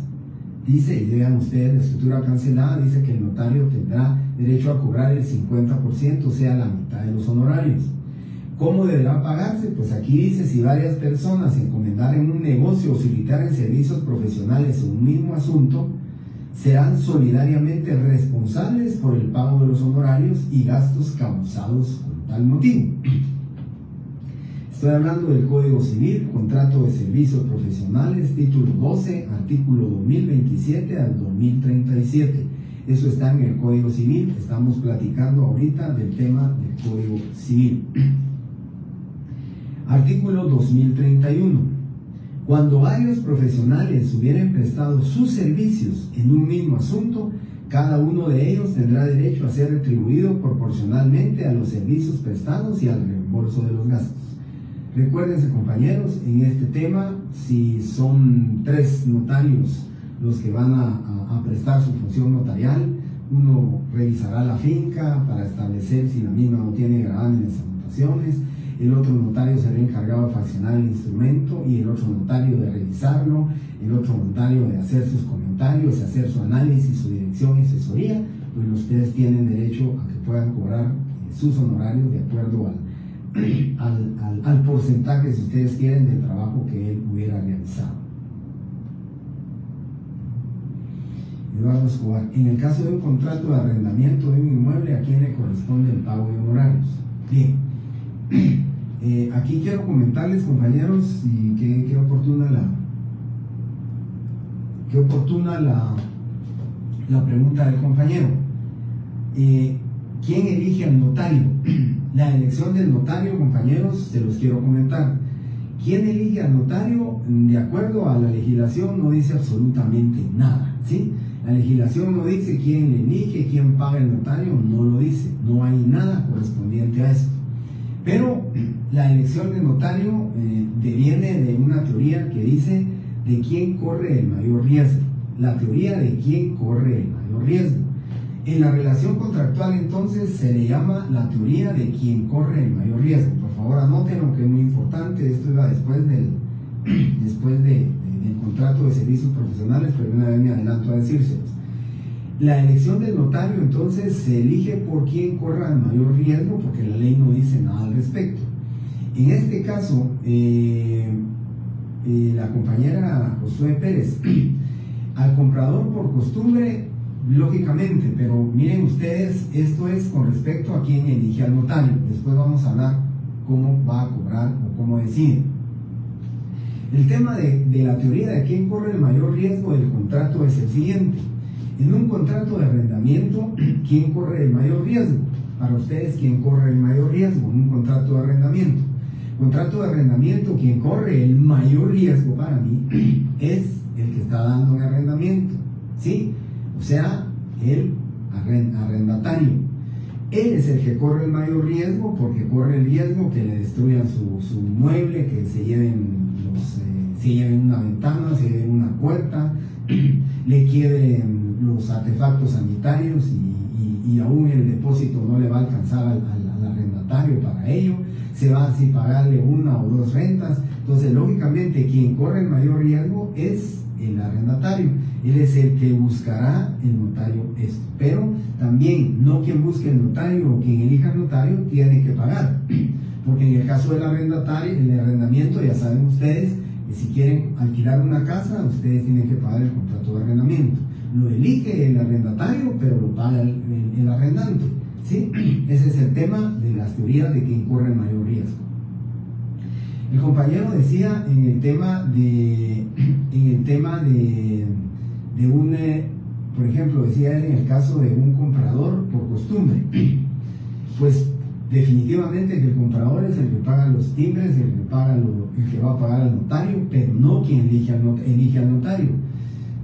Dice, y vean ustedes, la escritura cancelada dice que el notario tendrá derecho a cobrar el 50%, o sea, la mitad de los honorarios. ¿Cómo deberá pagarse? Pues aquí dice, si varias personas se encomendaren un negocio o solicitaren servicios profesionales en un mismo asunto, serán solidariamente responsables por el pago de los honorarios y gastos causados con tal motivo. Estoy hablando del Código Civil, Contrato de Servicios Profesionales, título 12, artículo 2027 al 2037. Eso está en el Código Civil. Estamos platicando ahorita del tema del Código Civil. Artículo 2031. Cuando varios profesionales hubieran prestado sus servicios en un mismo asunto, cada uno de ellos tendrá derecho a ser retribuido proporcionalmente a los servicios prestados y al reembolso de los gastos. Recuérdense, compañeros, en este tema, si son 3 notarios los que van a prestar su función notarial, uno revisará la finca para establecer si la misma no tiene gravámenes o anotaciones, el otro notario será encargado de fraccionar el instrumento y el otro notario de revisarlo, el otro notario de hacer sus comentarios, hacer su análisis, su dirección y asesoría. Pues ustedes tienen derecho a que puedan cobrar sus honorarios de acuerdo al porcentaje, si ustedes quieren, del trabajo que él hubiera realizado. Eduardo Escobar. En el caso de un contrato de arrendamiento de un inmueble, ¿a quién le corresponde el pago de honorarios? Bien. Aquí quiero comentarles, compañeros, y qué oportuna la pregunta del compañero. ¿Quién elige al notario? La elección del notario, compañeros, se los quiero comentar. ¿Quién elige al notario? De acuerdo a la legislación no dice absolutamente nada, ¿sí? La legislación no dice quién le elige, quién paga el notario, no lo dice, no hay nada correspondiente a esto. Pero la elección del notario deviene de una teoría que dice de quién corre el mayor riesgo. La teoría de quién corre el mayor riesgo. En la relación contractual, entonces, se le llama la teoría de quién corre el mayor riesgo. Por favor, anótenlo, que es muy importante. Esto iba después del contrato de servicios profesionales, pero una vez me adelanto a decírselos. La elección del notario, entonces, se elige por quien corra el mayor riesgo, porque la ley no dice nada al respecto. En este caso, la compañera Josué Pérez, al comprador por costumbre, lógicamente, pero miren ustedes, esto es con respecto a quien elige al notario. Después vamos a hablar cómo va a cobrar o cómo decide. El tema de la teoría de quién corre el mayor riesgo del contrato es el siguiente. En un contrato de arrendamiento, ¿quién corre el mayor riesgo? Para ustedes, ¿quién corre el mayor riesgo en un contrato de arrendamiento? Contrato de arrendamiento, quien corre el mayor riesgo para mí es el que está dando el arrendamiento, ¿sí? O sea, el arrendatario. Él es el que corre el mayor riesgo porque corre el riesgo que le destruyan su mueble, que se lleven una ventana, se lleven una puerta, le quiebren los artefactos sanitarios y aún el depósito no le va a alcanzar al arrendatario para ello, se va así pagarle 1 o 2 rentas. Entonces, lógicamente, quien corre el mayor riesgo es el arrendatario. Él es el que buscará el notario esto, pero también no quien busque el notario o quien elija el notario tiene que pagar, porque en el caso del arrendatario, el arrendamiento, ya saben ustedes que si quieren alquilar una casa, ustedes tienen que pagar el contrato de arrendamiento. Lo elige el arrendatario, pero lo paga el arrendante, ¿sí? Ese es el tema de las teorías de quien corre el mayor riesgo. El compañero decía en el tema de un, por ejemplo, decía él en el caso de un comprador por costumbre, pues Definitivamente que el comprador es el que paga los timbres, el que va a pagar al notario, pero no quien elige al notario.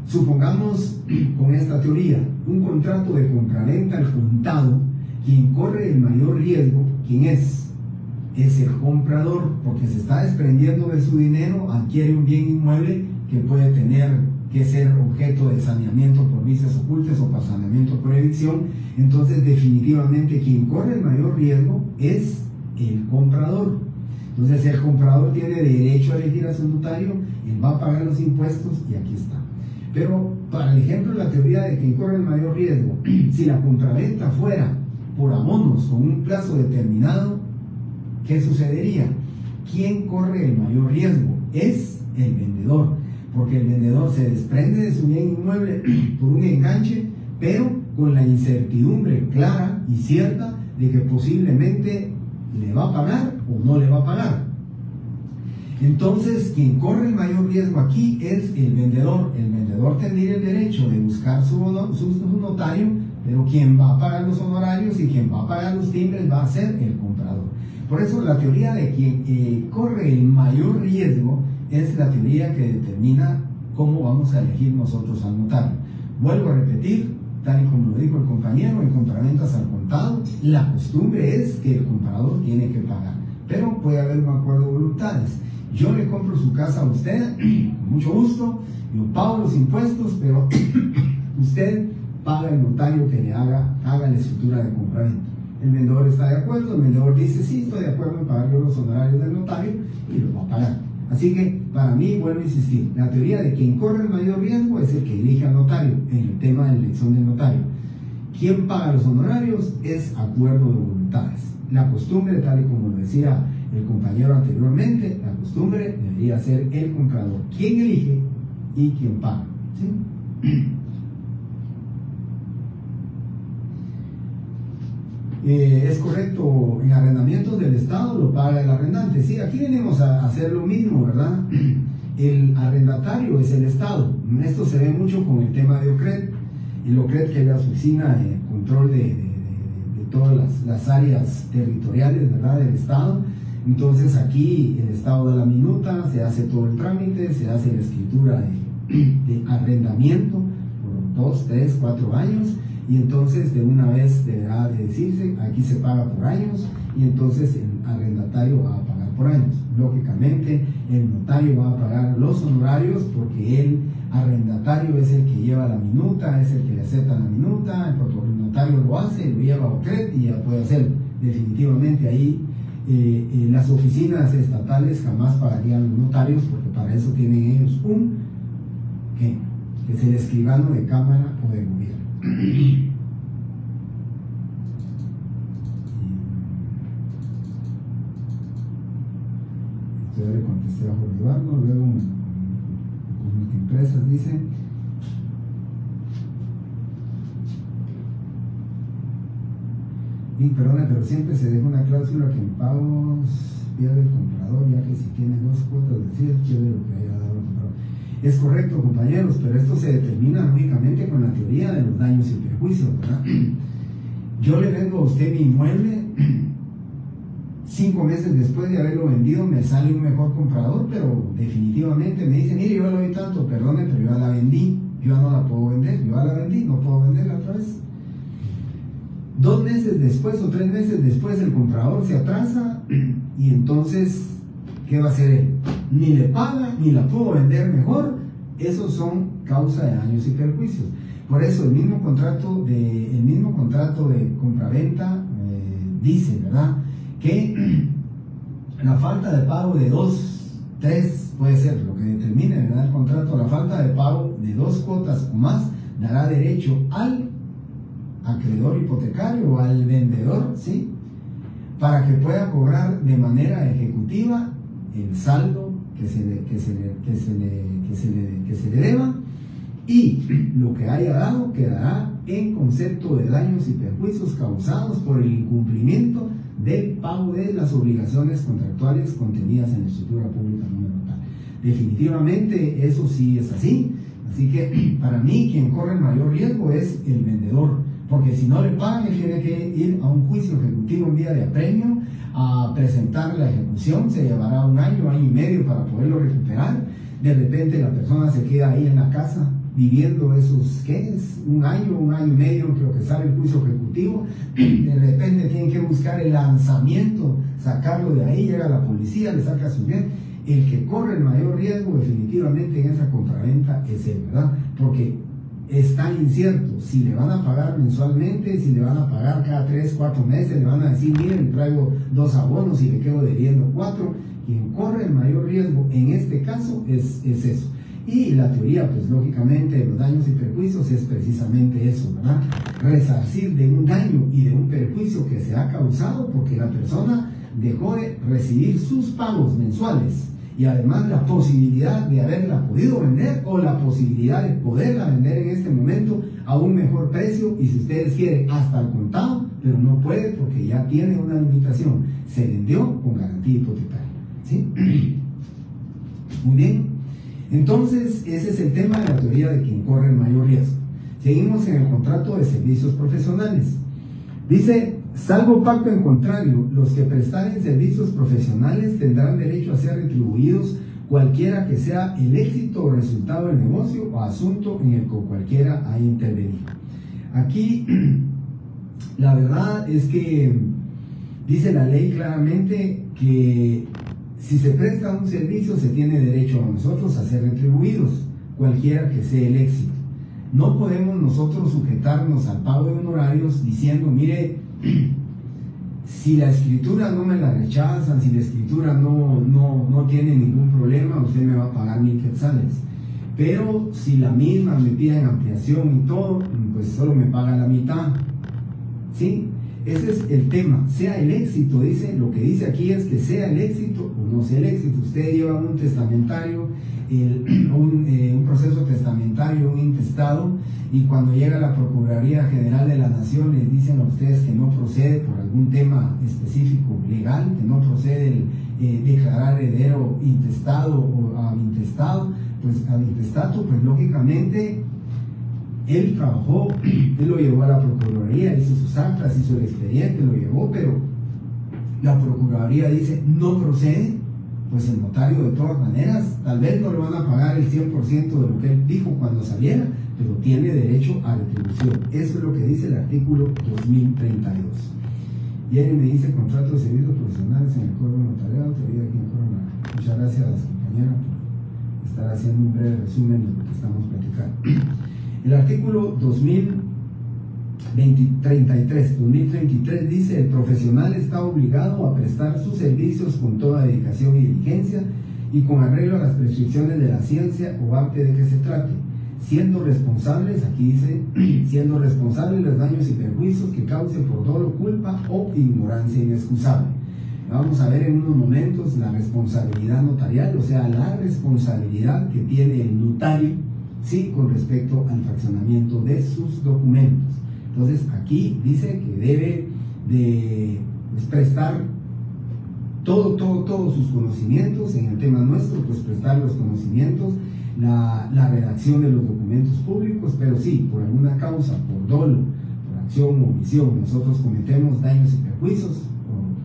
Supongamos con esta teoría, un contrato de compraventa al contado, quien corre el mayor riesgo, ¿quién es? Es el comprador, porque se está desprendiendo de su dinero, adquiere un bien inmueble que puede tener que ser objeto de saneamiento por vicios ocultos o por saneamiento por evicción. Entonces definitivamente quien corre el mayor riesgo es el comprador. Entonces el comprador tiene derecho a elegir a su notario, él va a pagar los impuestos y aquí está. Pero para el ejemplo, la teoría de quien corre el mayor riesgo, si la compraventa fuera por abonos con un plazo determinado, ¿qué sucedería? ¿Quién corre el mayor riesgo? Es el vendedor, porque el vendedor se desprende de su bien inmueble por un enganche, pero con la incertidumbre clara y cierta de que posiblemente le va a pagar o no le va a pagar. Entonces, quien corre el mayor riesgo aquí es el vendedor. El vendedor tendría el derecho de buscar su notario, pero quien va a pagar los honorarios y quien va a pagar los timbres va a ser el comprador. Por eso la teoría de quien corre el mayor riesgo es la teoría que determina cómo vamos a elegir nosotros al notario. Vuelvo a repetir, tal y como lo dijo el compañero, en compraventas al contado, la costumbre es que el comprador tiene que pagar, pero puede haber un acuerdo de voluntades. Yo le compro su casa a usted, con mucho gusto, yo pago los impuestos, pero usted paga el notario que le haga la escritura de compraventa. El vendedor está de acuerdo, el vendedor dice, sí, estoy de acuerdo en pagar yo los honorarios del notario y los va a pagar. Así que, para mí, vuelvo a insistir, la teoría de quien corre el mayor riesgo es el que elige al notario, en el tema de la elección del notario. Quien paga los honorarios es acuerdo de voluntades. La costumbre, tal y como lo decía el compañero anteriormente, la costumbre debería ser el comprador, quien elige y quien paga, ¿sí? Es correcto, en arrendamientos del Estado lo paga el arrendante. Sí, aquí venimos a hacer lo mismo, ¿verdad? El arrendatario es el Estado. Esto se ve mucho con el tema de OCRED. El OCRED, que es la oficina de control de todas las áreas territoriales, ¿verdad?, del Estado. Entonces aquí el Estado da la minuta, se hace todo el trámite, se hace la escritura de arrendamiento por 2, 3, 4 años. Y entonces de una vez deberá de decirse, aquí se paga por años, y entonces el arrendatario va a pagar por años. Lógicamente el notario va a pagar los honorarios porque el arrendatario es el que lleva la minuta, es el que le acepta la minuta, el notario lo hace, lo lleva a OCRED y ya puede hacerlo. Definitivamente ahí las oficinas estatales jamás pagarían los notarios, porque para eso tienen ellos que es el escribano de Cámara o de Gobierno. Yo le contesté a Jorge Eduardo, luego con multiempresas dice. Y perdona, pero siempre se deja una cláusula que en pagos pierde el comprador, ya que si tiene 2 cuotas de decir, pierde lo que haya dado el comprador. Es correcto, compañeros, pero esto se determina lógicamente con la teoría de los daños y perjuicios, ¿verdad? Yo le vendo a usted mi inmueble, 5 meses después de haberlo vendido me sale un mejor comprador, pero definitivamente me dice, mire, yo le doy tanto, perdone, pero yo ya la vendí, yo ya no la puedo vender, yo ya la vendí, no puedo venderla otra vez. 2 meses después o 3 meses después el comprador se atrasa y entonces, ¿qué va a hacer él? Ni le paga, ni la puedo vender mejor. Esos son causa de daños y perjuicios. Por eso el mismo contrato de compraventa dice, ¿verdad?, que la falta de pago de 2, 3 puede ser lo que determine, ¿verdad?, el contrato. La falta de pago de 2 cuotas o más dará derecho al acreedor hipotecario o al vendedor, ¿sí?, para que pueda cobrar de manera ejecutiva el saldo que se le deba, y lo que haya dado quedará en concepto de daños y perjuicios causados por el incumplimiento del pago de las obligaciones contractuales contenidas en la escritura pública número tal. Definitivamente eso sí es así. Así que para mí quien corre el mayor riesgo es el vendedor, porque si no le pagan, él tiene que ir a un juicio ejecutivo en vía de apremio a presentar la ejecución, se llevará 1 año, 1 año y medio para poderlo recuperar. De repente la persona se queda ahí en la casa viviendo esos, ¿qué es? 1 año, 1 año y medio, creo que sale el juicio ejecutivo. De repente tienen que buscar el lanzamiento, sacarlo de ahí, llega la policía, le saca su bien. El que corre el mayor riesgo definitivamente en esa compraventa es él, ¿verdad? Porque está incierto si le van a pagar mensualmente, si le van a pagar cada 3, 4 meses, le van a decir, miren, traigo 2 abonos y le quedo debiendo 4. Quien corre el mayor riesgo en este caso es eso. Y la teoría, pues lógicamente, de los daños y perjuicios es precisamente eso, ¿verdad? Resarcir de un daño y de un perjuicio que se ha causado porque la persona dejó de recibir sus pagos mensuales y además la posibilidad de haberla podido vender o la posibilidad de poderla vender en este momento a un mejor precio, y si ustedes quieren hasta al contado, pero no puede porque ya tiene una limitación, se vendió con garantía hipotecaria, ¿sí? Muy bien, entonces ese es el tema de la teoría de quien corre el mayor riesgo. Seguimos en el contrato de servicios profesionales. Dice: salvo pacto en contrario, los que prestaren servicios profesionales tendrán derecho a ser retribuidos cualquiera que sea el éxito o resultado del negocio o asunto en el que cualquiera haya intervenido. Aquí la verdad es que dice la ley claramente que si se presta un servicio se tiene derecho a nosotros a ser retribuidos, cualquiera que sea el éxito. No podemos nosotros sujetarnos al pago de honorarios diciendo, mire, si la escritura no me la rechazan, si la escritura no tiene ningún problema, usted me va a pagar 1000 quetzales. Pero si la misma me piden ampliación y todo, pues solo me paga la mitad. ¿Sí? Ese es el tema. Sea el éxito, dice, lo que dice aquí es que sea el éxito o no sea el éxito. Usted lleva un testamentario, un proceso testamentario, un intestado, y cuando llega la Procuraduría General de la Nación les dicen a ustedes que no procede por algún tema específico legal, que no procede el declarar heredero intestado o intestado, pues al intestato, pues lógicamente él trabajó, él lo llevó a la Procuraduría, hizo sus actas, hizo el expediente, lo llevó, pero la Procuraduría dice no procede. Pues el notario de todas maneras, tal vez no le van a pagar el 100% de lo que él dijo cuando saliera, pero tiene derecho a retribución. Eso es lo que dice el artículo 2032. Y él me dice contrato de servicios profesionales en el Código Notariado, teoría aquí en Corona. Muchas gracias, compañera, por estar haciendo un breve resumen de lo que estamos platicando. El artículo 2033 dice: el profesional está obligado a prestar sus servicios con toda dedicación y diligencia y con arreglo a las prescripciones de la ciencia o arte de que se trate, siendo responsables, aquí dice, siendo responsables de los daños y perjuicios que cause por dolo, culpa o ignorancia inexcusable. Vamos a ver en unos momentos la responsabilidad notarial, o sea, la responsabilidad que tiene el notario, sí, con respecto al fraccionamiento de sus documentos. Entonces aquí dice que debe de prestar todos sus conocimientos en el tema nuestro, pues prestar los conocimientos, la redacción de los documentos públicos, pero sí, por alguna causa, por dolo, por acción o omisión, nosotros cometemos daños y perjuicios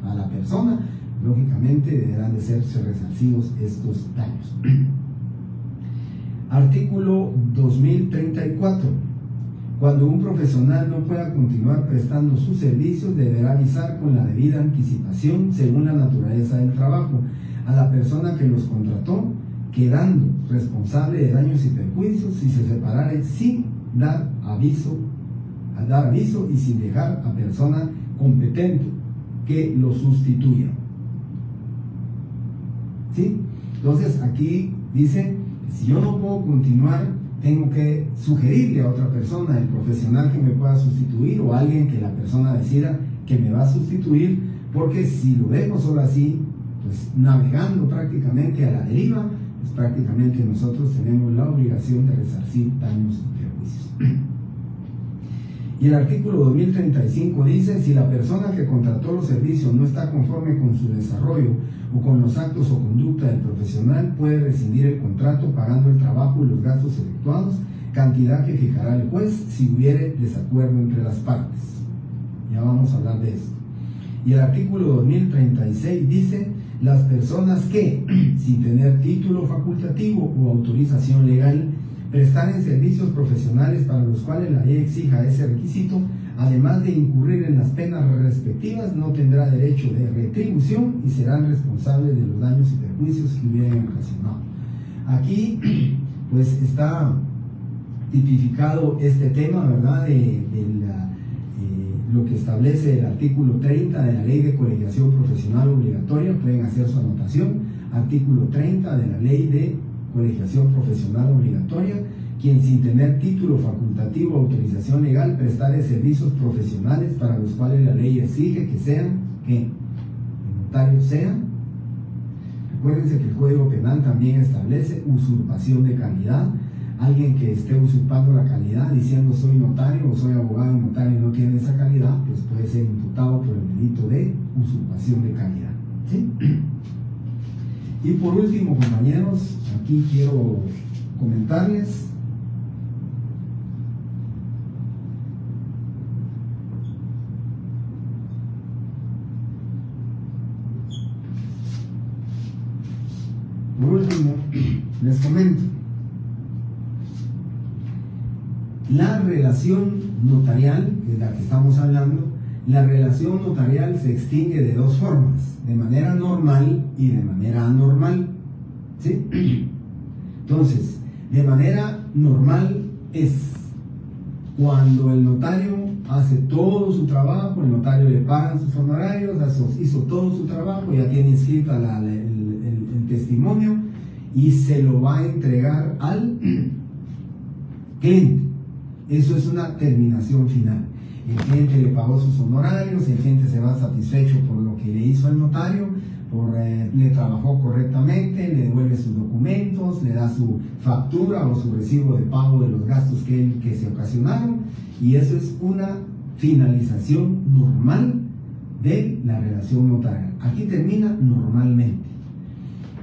a la persona, lógicamente deberán de ser resarcidos estos daños. Artículo 2034. Cuando un profesional no pueda continuar prestando sus servicios, deberá avisar con la debida anticipación, según la naturaleza del trabajo, a la persona que los contrató, quedando responsable de daños y perjuicios si se separare sin dar aviso y sin dejar a persona competente que lo sustituya. ¿Sí? Entonces aquí dice, si yo no puedo continuar, tengo que sugerirle a otra persona, el profesional que me pueda sustituir o alguien que la persona decida que me va a sustituir, porque si lo dejo solo así, pues navegando prácticamente a la deriva, pues prácticamente nosotros tenemos la obligación de resarcir daños y perjuicios. Y el artículo 2035 dice: si la persona que contrató los servicios no está conforme con su desarrollo o con los actos o conducta del profesional, puede rescindir el contrato pagando el trabajo y los gastos efectuados, cantidad que fijará el juez si hubiere desacuerdo entre las partes. Ya vamos a hablar de esto. Y el artículo 2036 dice: las personas que, sin tener título facultativo o autorización legal, prestaren servicios profesionales para los cuales la ley exija ese requisito, además de incurrir en las penas respectivas, no tendrá derecho de retribución y serán responsables de los daños y perjuicios que hubieran ocasionado. Aquí pues está tipificado este tema, ¿verdad?, lo que establece el artículo 30 de la Ley de Colegiación Profesional Obligatoria. Pueden hacer su anotación: artículo 30 de la Ley de Colegiación Profesional Obligatoria: quien sin tener título facultativo o autorización legal prestare servicios profesionales para los cuales la ley exige que sean, que el notario sea. Recuérdense que el Código Penal también establece usurpación de calidad. Alguien que esté usurpando la calidad diciendo soy notario o soy abogado y notario y no tiene esa calidad, pues puede ser imputado por el delito de usurpación de calidad, ¿sí? Y por último, compañeros, aquí quiero comentarles les comento: la relación notarial, que es la que estamos hablando, la relación notarial se extingue de dos formas: de manera normal y de manera anormal, ¿sí? Entonces, de manera normal es cuando el notario hace todo su trabajo, el notario le pagan sus honorarios, hizo todo su trabajo, ya tiene inscrito el testimonio y se lo va a entregar al cliente. Eso es una terminación final. El cliente le pagó sus honorarios, el cliente se va satisfecho por lo que le hizo el notario, le trabajó correctamente, le devuelve sus documentos, le da su factura o su recibo de pago de los gastos que se ocasionaron, y eso es una finalización normal de la relación notarial. Aquí termina normalmente.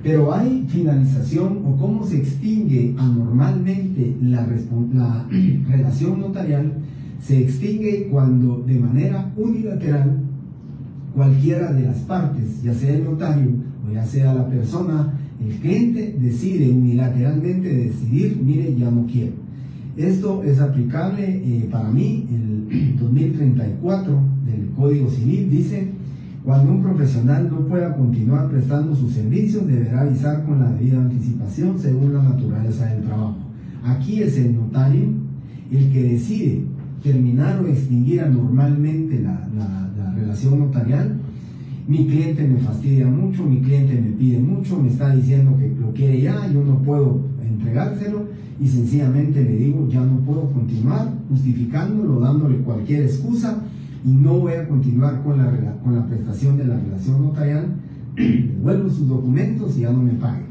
Pero hay finalización, o cómo se extingue anormalmente la relación notarial. Se extingue cuando de manera unilateral cualquiera de las partes, ya sea el notario o ya sea la persona, el cliente, decide unilateralmente decidir: mire, ya no quiero. Esto es aplicable para mí. El 2034 del Código Civil dice: cuando un profesional no pueda continuar prestando sus servicios, deberá avisar con la debida anticipación según la naturaleza del trabajo. Aquí es el notario el que decide terminar o extinguir anormalmente la relación notarial. Mi cliente me fastidia mucho, mi cliente me pide mucho, me está diciendo que lo quiere ya, yo no puedo entregárselo, y sencillamente le digo: ya no puedo continuar, justificándolo, dándole cualquier excusa, y no voy a continuar con la prestación de la relación notarial. Devuelvo sus documentos y ya no me pague.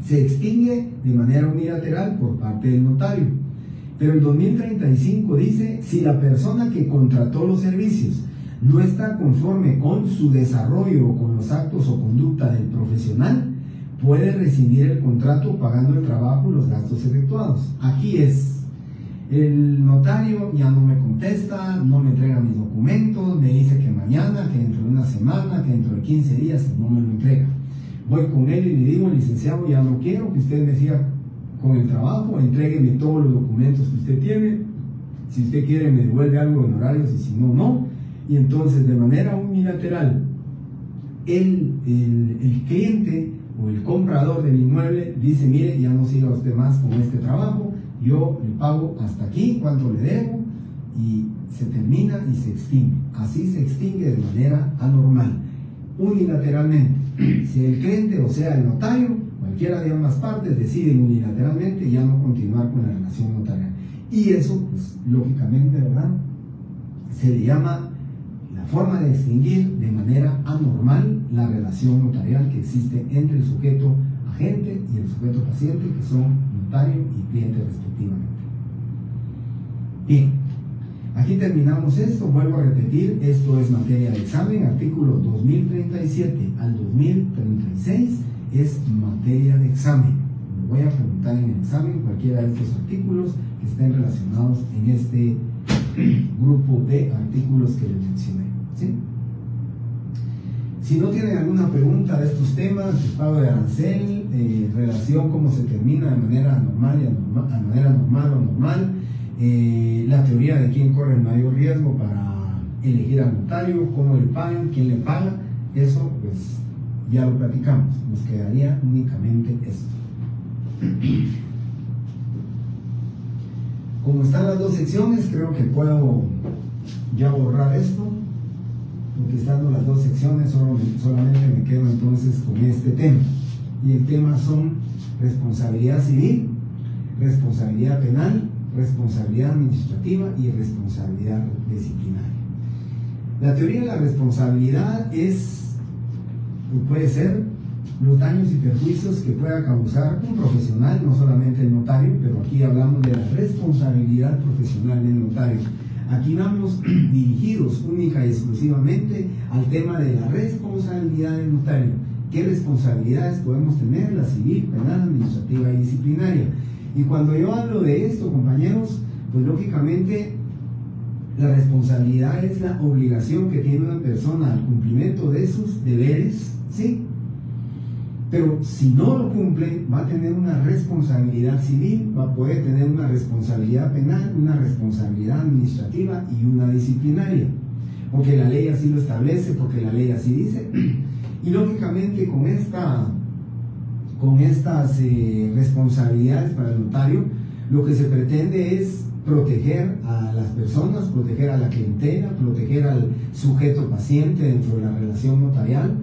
Se extingue de manera unilateral por parte del notario. Pero el 2035 dice: si la persona que contrató los servicios no está conforme con su desarrollo o con los actos o conducta del profesional, puede rescindir el contrato pagando el trabajo y los gastos efectuados. Aquí es: el notario ya no me contesta, no me entrega mis documentos, me dice que mañana, que dentro de una semana, que dentro de 15 días, no me lo entrega. Voy con él y le digo: licenciado, ya no quiero que usted me siga con el trabajo, entrégueme todos los documentos que usted tiene, si usted quiere me devuelve algo de honorarios, y si no, no. Y entonces, de manera unilateral, el cliente o el comprador del inmueble dice: mire, ya no siga usted más con este trabajo, yo le pago hasta aquí, cuánto le debo, y se termina y se extingue. Así se extingue de manera anormal, unilateralmente. Si el cliente, o sea el notario, cualquiera de ambas partes, deciden unilateralmente ya no continuar con la relación notarial. Y eso, pues, lógicamente, ¿verdad?, se le llama la forma de extinguir de manera anormal la relación notarial que existe entre el sujeto agente y el sujeto paciente, que son notario y cliente respectivamente. Bien, Aquí terminamos esto, vuelvo a repetir, esto es materia de examen, artículo 2037 al 2036 es materia de examen. Me voy a preguntar en el examen cualquiera de estos artículos que estén relacionados en este grupo de artículos que les mencioné, ¿sí? Si no tienen alguna pregunta de estos temas, el pago de arancel, relación cómo se termina de manera normal o normal, la teoría de quién corre el mayor riesgo para elegir al notario, cómo le pagan, quién le paga, eso pues ya lo platicamos, nos quedaría únicamente esto. Como están las dos secciones, creo que puedo ya borrar esto, porque estando las dos secciones solamente me quedo entonces con este tema, y el tema son responsabilidad civil, responsabilidad penal, responsabilidad administrativa y responsabilidad disciplinaria. La teoría de la responsabilidad puede ser los daños y perjuicios que pueda causar un profesional, no solamente el notario, pero aquí hablamos de la responsabilidad profesional del notario. Aquí vamos dirigidos única y exclusivamente al tema de la responsabilidad del notario. ¿Qué responsabilidades podemos tener? La civil, penal, administrativa y disciplinaria. Y cuando yo hablo de esto, compañeros, pues lógicamente la responsabilidad es la obligación que tiene una persona al cumplimiento de sus deberes, ¿sí? Pero si no lo cumple, va a tener una responsabilidad civil, va a poder tener una responsabilidad penal, una responsabilidad administrativa y una disciplinaria. Porque la ley así lo establece, porque la ley así dice. Y lógicamente con estas responsabilidades para el notario, lo que se pretende es proteger a las personas, proteger a la clientela, proteger al sujeto paciente dentro de la relación notarial,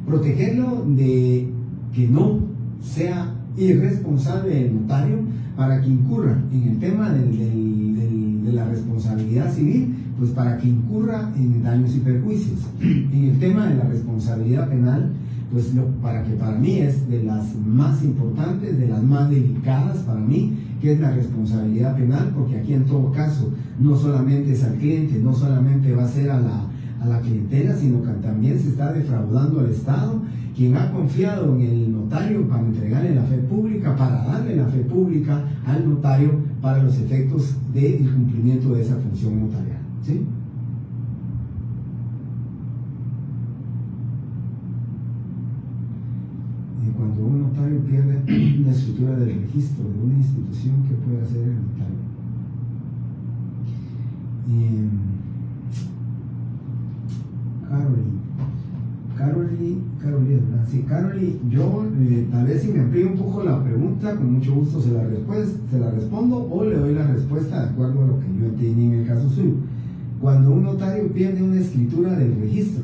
protegerlo de que no sea irresponsable el notario para que incurra en el tema de la responsabilidad civil, pues para que incurra en daños y perjuicios. En el tema de la responsabilidad penal, pues para mí es de las más importantes, de las más delicadas para mí, que es la responsabilidad penal, porque aquí en todo caso no solamente es al cliente, no solamente va a ser a la clientela, sino que también se está defraudando al Estado, quien ha confiado en el notario para entregarle la fe pública, para darle la fe pública al notario para los efectos del cumplimiento de esa función notarial, ¿sí? Cuando un notario pierde la escritura del registro de una institución, ¿qué puede hacer el notario? Caroli, yo tal vez si me amplío un poco la pregunta, con mucho gusto se la respondo o le doy la respuesta de acuerdo a lo que yo entendí en el caso suyo. Cuando un notario pierde una escritura del registro,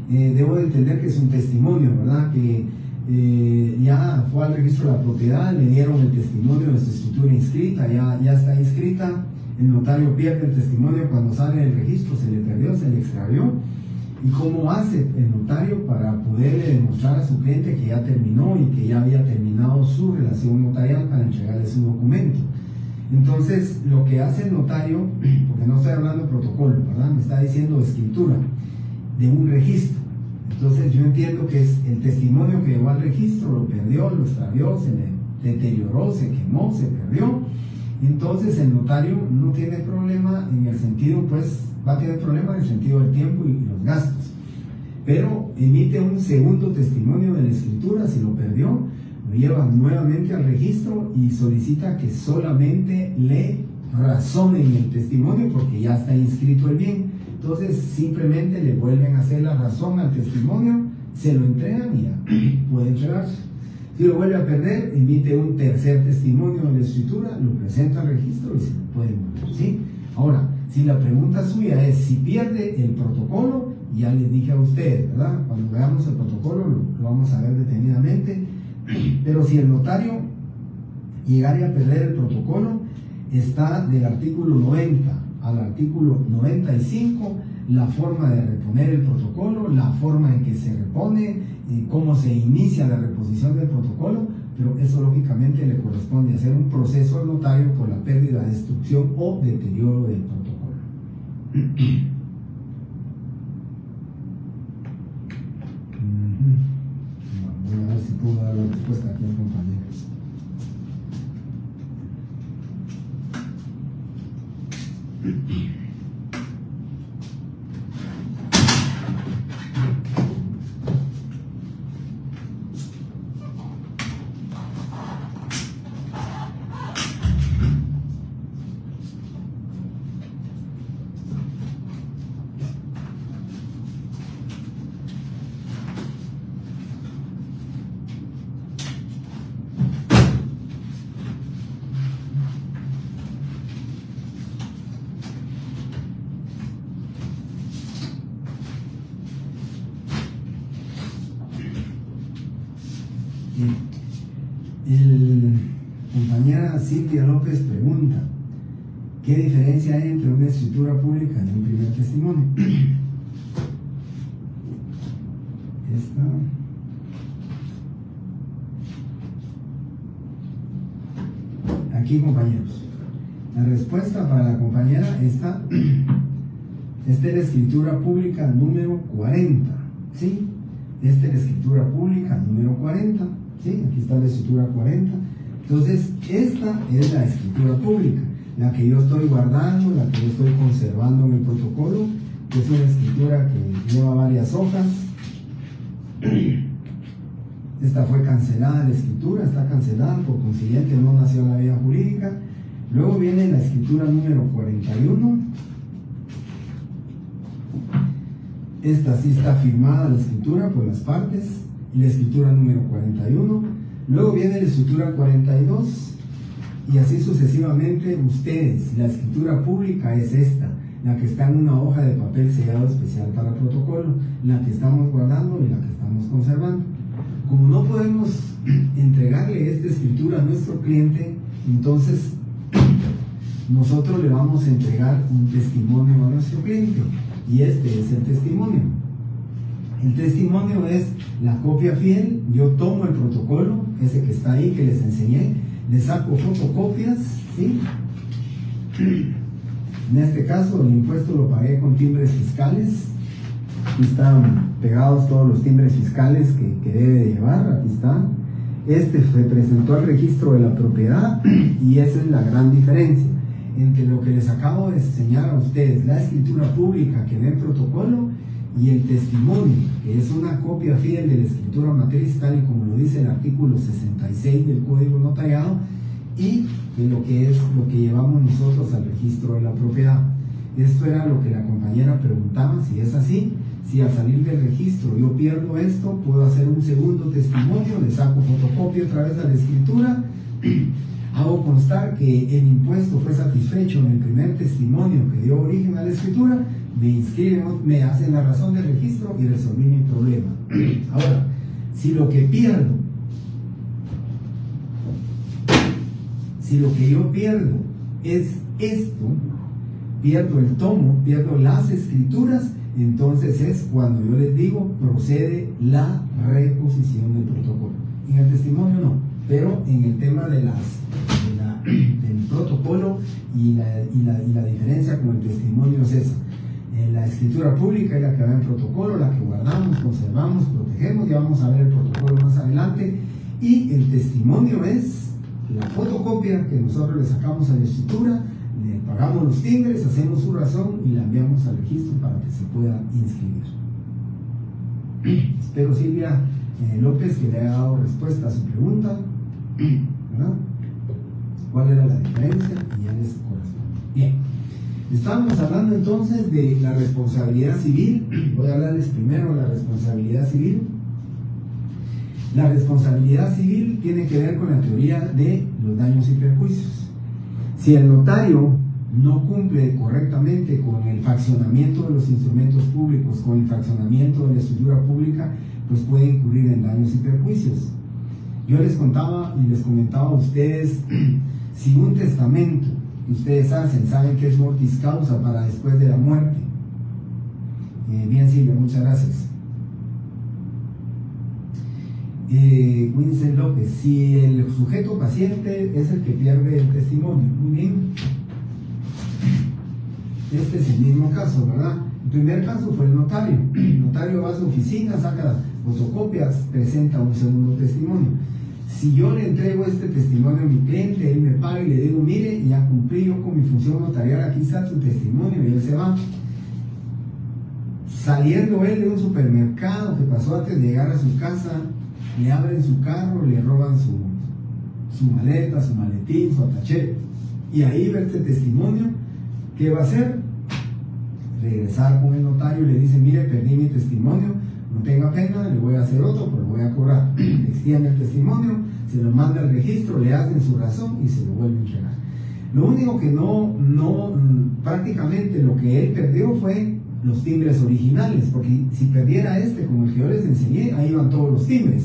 debo de entender que es un testimonio, ¿verdad? Que ya fue al registro de la propiedad, le dieron el testimonio de su escritura inscrita, ya está inscrita, el notario pierde el testimonio cuando sale del registro, se le perdió, se le extravió. ¿Y cómo hace el notario para poderle demostrar a su cliente que ya terminó y que ya había terminado su relación notarial para entregarle su documento? Entonces, lo que hace el notario, porque no estoy hablando de protocolo, ¿verdad? Me está diciendo escritura de un registro. Entonces, yo entiendo que es el testimonio que llevó al registro, lo perdió, lo extravió, se le deterioró, se quemó, se perdió. Entonces, el notario no tiene problema en el sentido, pues, va a tener problema en el sentido del tiempo y los gastos, pero emite un segundo testimonio de la escritura. Si lo perdió, lo lleva nuevamente al registro y solicita que solamente le razonen el testimonio porque ya está inscrito el bien. Entonces simplemente le vuelven a hacer la razón al testimonio, se lo entregan y ya puede entregarse. Si lo vuelve a perder, emite un tercer testimonio de la escritura, lo presenta al registro y se lo pueden volver, ¿sí? Ahora, si la pregunta suya es si pierde el protocolo, ya les dije a ustedes, ¿verdad? Cuando veamos el protocolo lo vamos a ver detenidamente, pero si el notario llegara a perder el protocolo, está del artículo 90 al artículo 95 la forma de reponer el protocolo, la forma en que se repone, cómo se inicia la reposición del protocolo, pero eso lógicamente le corresponde hacer un proceso al notario por la pérdida, destrucción o deterioro del protocolo. Voy a ver si puedo dar la respuesta aquí al compañero. Compañera Silvia López pregunta: ¿qué diferencia hay entre una escritura pública y un primer testimonio? Aquí, compañeros, la respuesta para la compañera esta es la escritura pública número 40, ¿sí? Esta es la escritura pública número 40, ¿sí? Aquí está la escritura 40. Entonces, esta es la escritura pública, la que yo estoy guardando, la que yo estoy conservando en el protocolo, que es una escritura que lleva varias hojas. Esta fue cancelada, la escritura está cancelada, por consiguiente no nació en la vida jurídica. Luego viene la escritura número 41. Esta sí está firmada la escritura por las partes, y la escritura número 41. Luego viene la escritura 42, y así sucesivamente ustedes. La escritura pública es esta, la que está en una hoja de papel sellado especial para el protocolo, la que estamos guardando y la que estamos conservando. Como no podemos entregarle esta escritura a nuestro cliente, entonces nosotros le vamos a entregar un testimonio a nuestro cliente, y este es el testimonio. El testimonio es la copia fiel. Yo tomo el protocolo, ese que está ahí, que les enseñé, le saco fotocopias, ¿sí? En este caso, el impuesto lo pagué con timbres fiscales. Aquí están pegados todos los timbres fiscales que debe de llevar. Aquí está. Este se presentó al registro de la propiedad, y esa es la gran diferencia entre lo que les acabo de enseñar a ustedes, la escritura pública que ve el protocolo, y el testimonio, que es una copia fiel de la escritura matriz, tal y como lo dice el artículo 66 del Código Notariado, y de lo que es lo que llevamos nosotros al registro de la propiedad. Esto era lo que la compañera preguntaba, si es así. Si al salir del registro yo pierdo esto, puedo hacer un segundo testimonio, le saco fotocopia otra vez a la escritura, hago constar que el impuesto fue satisfecho en el primer testimonio que dio origen a la escritura, me inscriben, me hacen la razón de registro y resolví mi problema. Ahora, si lo que pierdo, si lo que yo pierdo es esto, pierdo el tomo, pierdo las escrituras, entonces es cuando yo les digo procede la reposición del protocolo. En el testimonio no, pero en el tema de del protocolo y la diferencia con el testimonio es esa. La escritura pública es la que va en protocolo, la que guardamos, conservamos, protegemos, ya vamos a ver el protocolo más adelante, y el testimonio es la fotocopia que nosotros le sacamos a la escritura, le pagamos los timbres, hacemos su razón y la enviamos al registro para que se pueda inscribir. Espero, Silvia López, que le haya dado respuesta a su pregunta, ¿verdad? ¿Cuál era la diferencia? Y ya les corresponde. Bien, estábamos hablando entonces de la responsabilidad civil. Voy a hablarles primero de la responsabilidad civil. La responsabilidad civil tiene que ver con la teoría de los daños y perjuicios. Si el notario no cumple correctamente con el fraccionamiento de los instrumentos públicos, con el fraccionamiento de la estructura pública, pues puede incurrir en daños y perjuicios. Yo les contaba y les comentaba a ustedes, si un testamento que ustedes hacen, saben que es mortis causa para después de la muerte. Bien, Silvia, muchas gracias. Winston López, si el sujeto paciente es el que pierde el testimonio. Muy bien. Este es el mismo caso, ¿verdad? El primer caso fue el notario. El notario va a su oficina, saca las fotocopias, presenta un segundo testimonio. Si yo le entrego este testimonio a mi cliente, él me paga y le digo, mire, ya cumplí yo con mi función notarial, aquí está su testimonio, y él se va. Saliendo él de un supermercado que pasó antes de llegar a su casa, le abren su carro, le roban su maleta, su maletín, su ataché, y ahí ve este testimonio. ¿Qué va a hacer? Regresar con el notario y le dice, mire, perdí mi testimonio, no tenga pena, le voy a hacer otro, pero voy a cobrar. Le extiende el testimonio, se lo manda al registro, le hacen su razón y se lo vuelve a entregar. Lo único que prácticamente lo que él perdió fue los timbres originales, porque si perdiera este, como el que yo les enseñé, ahí van todos los timbres.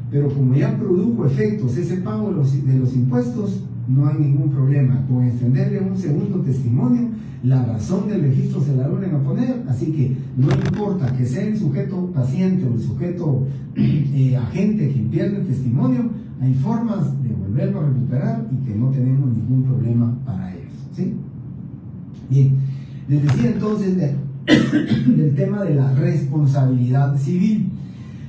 Pero como ya produjo efectos ese pago de los impuestos, no hay ningún problema con extenderle un segundo testimonio. La razón del registro se la vuelven a poner, así que no importa que sea el sujeto paciente o el sujeto agente quien pierde el testimonio, hay formas de volverlo a recuperar y que no tenemos ningún problema para ellos, ¿sí? Bien, les decía entonces del tema de la responsabilidad civil.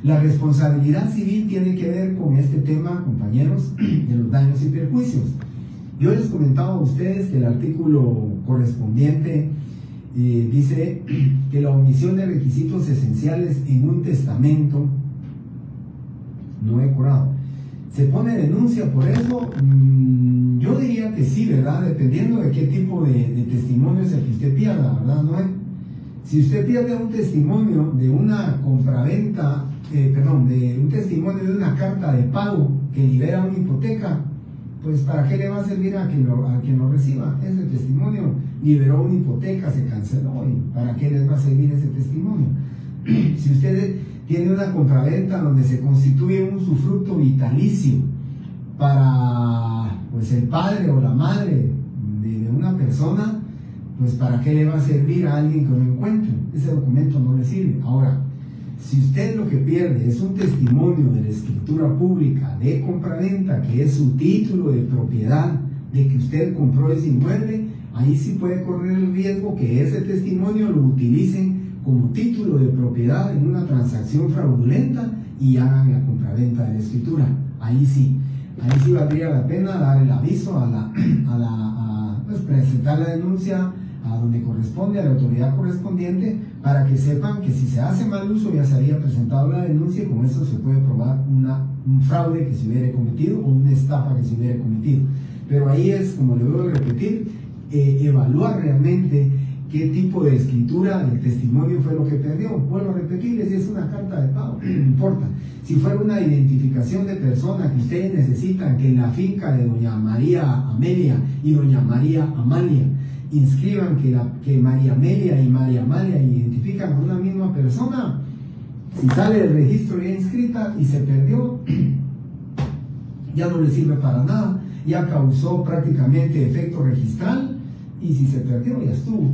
La responsabilidad civil tiene que ver con este tema, compañeros, de los daños y perjuicios. Yo les comentaba a ustedes que el artículo correspondiente dice que la omisión de requisitos esenciales en un testamento no he curado. ¿Se pone denuncia por eso? Yo diría que sí, ¿verdad? Dependiendo de qué tipo de testimonio es el que usted pierda, ¿verdad? ¿No? Si usted pierde un testimonio de una compraventa, de un testimonio de una carta de pago que libera una hipoteca, pues ¿para qué le va a servir a quien lo reciba? Ese testimonio liberó una hipoteca, se canceló, ¿y para qué les va a servir ese testimonio? Si usted tiene una compraventa donde se constituye un usufructo vitalicio para pues el padre o la madre de una persona, pues ¿para qué le va a servir a alguien que lo encuentre? Ese documento no le sirve. Ahora, si usted lo que pierde es un testimonio de la escritura pública de compraventa, que es su título de propiedad de que usted compró ese inmueble, ahí sí puede correr el riesgo que ese testimonio lo utilicen como título de propiedad en una transacción fraudulenta y hagan la compraventa de la escritura. Ahí sí valdría la pena dar el aviso pues presentar la denuncia a donde corresponde, a la autoridad correspondiente, para que sepan que si se hace mal uso ya se había presentado la denuncia y con eso se puede probar un fraude que se hubiera cometido o una estafa que se hubiera cometido. Pero ahí es, como le voy a repetir, evaluar realmente qué tipo de escritura del testimonio fue lo que perdió. Vuelvo a repetirles, si es una carta de pago, no importa. Si fuera una identificación de persona que ustedes necesitan que en la finca de doña María Amelia y doña María Amalia inscriban que María Amelia y María Amalia identifican a una misma persona, si sale del registro ya inscrita y se perdió, ya no le sirve para nada, ya causó prácticamente efecto registral, y si se perdió ya estuvo.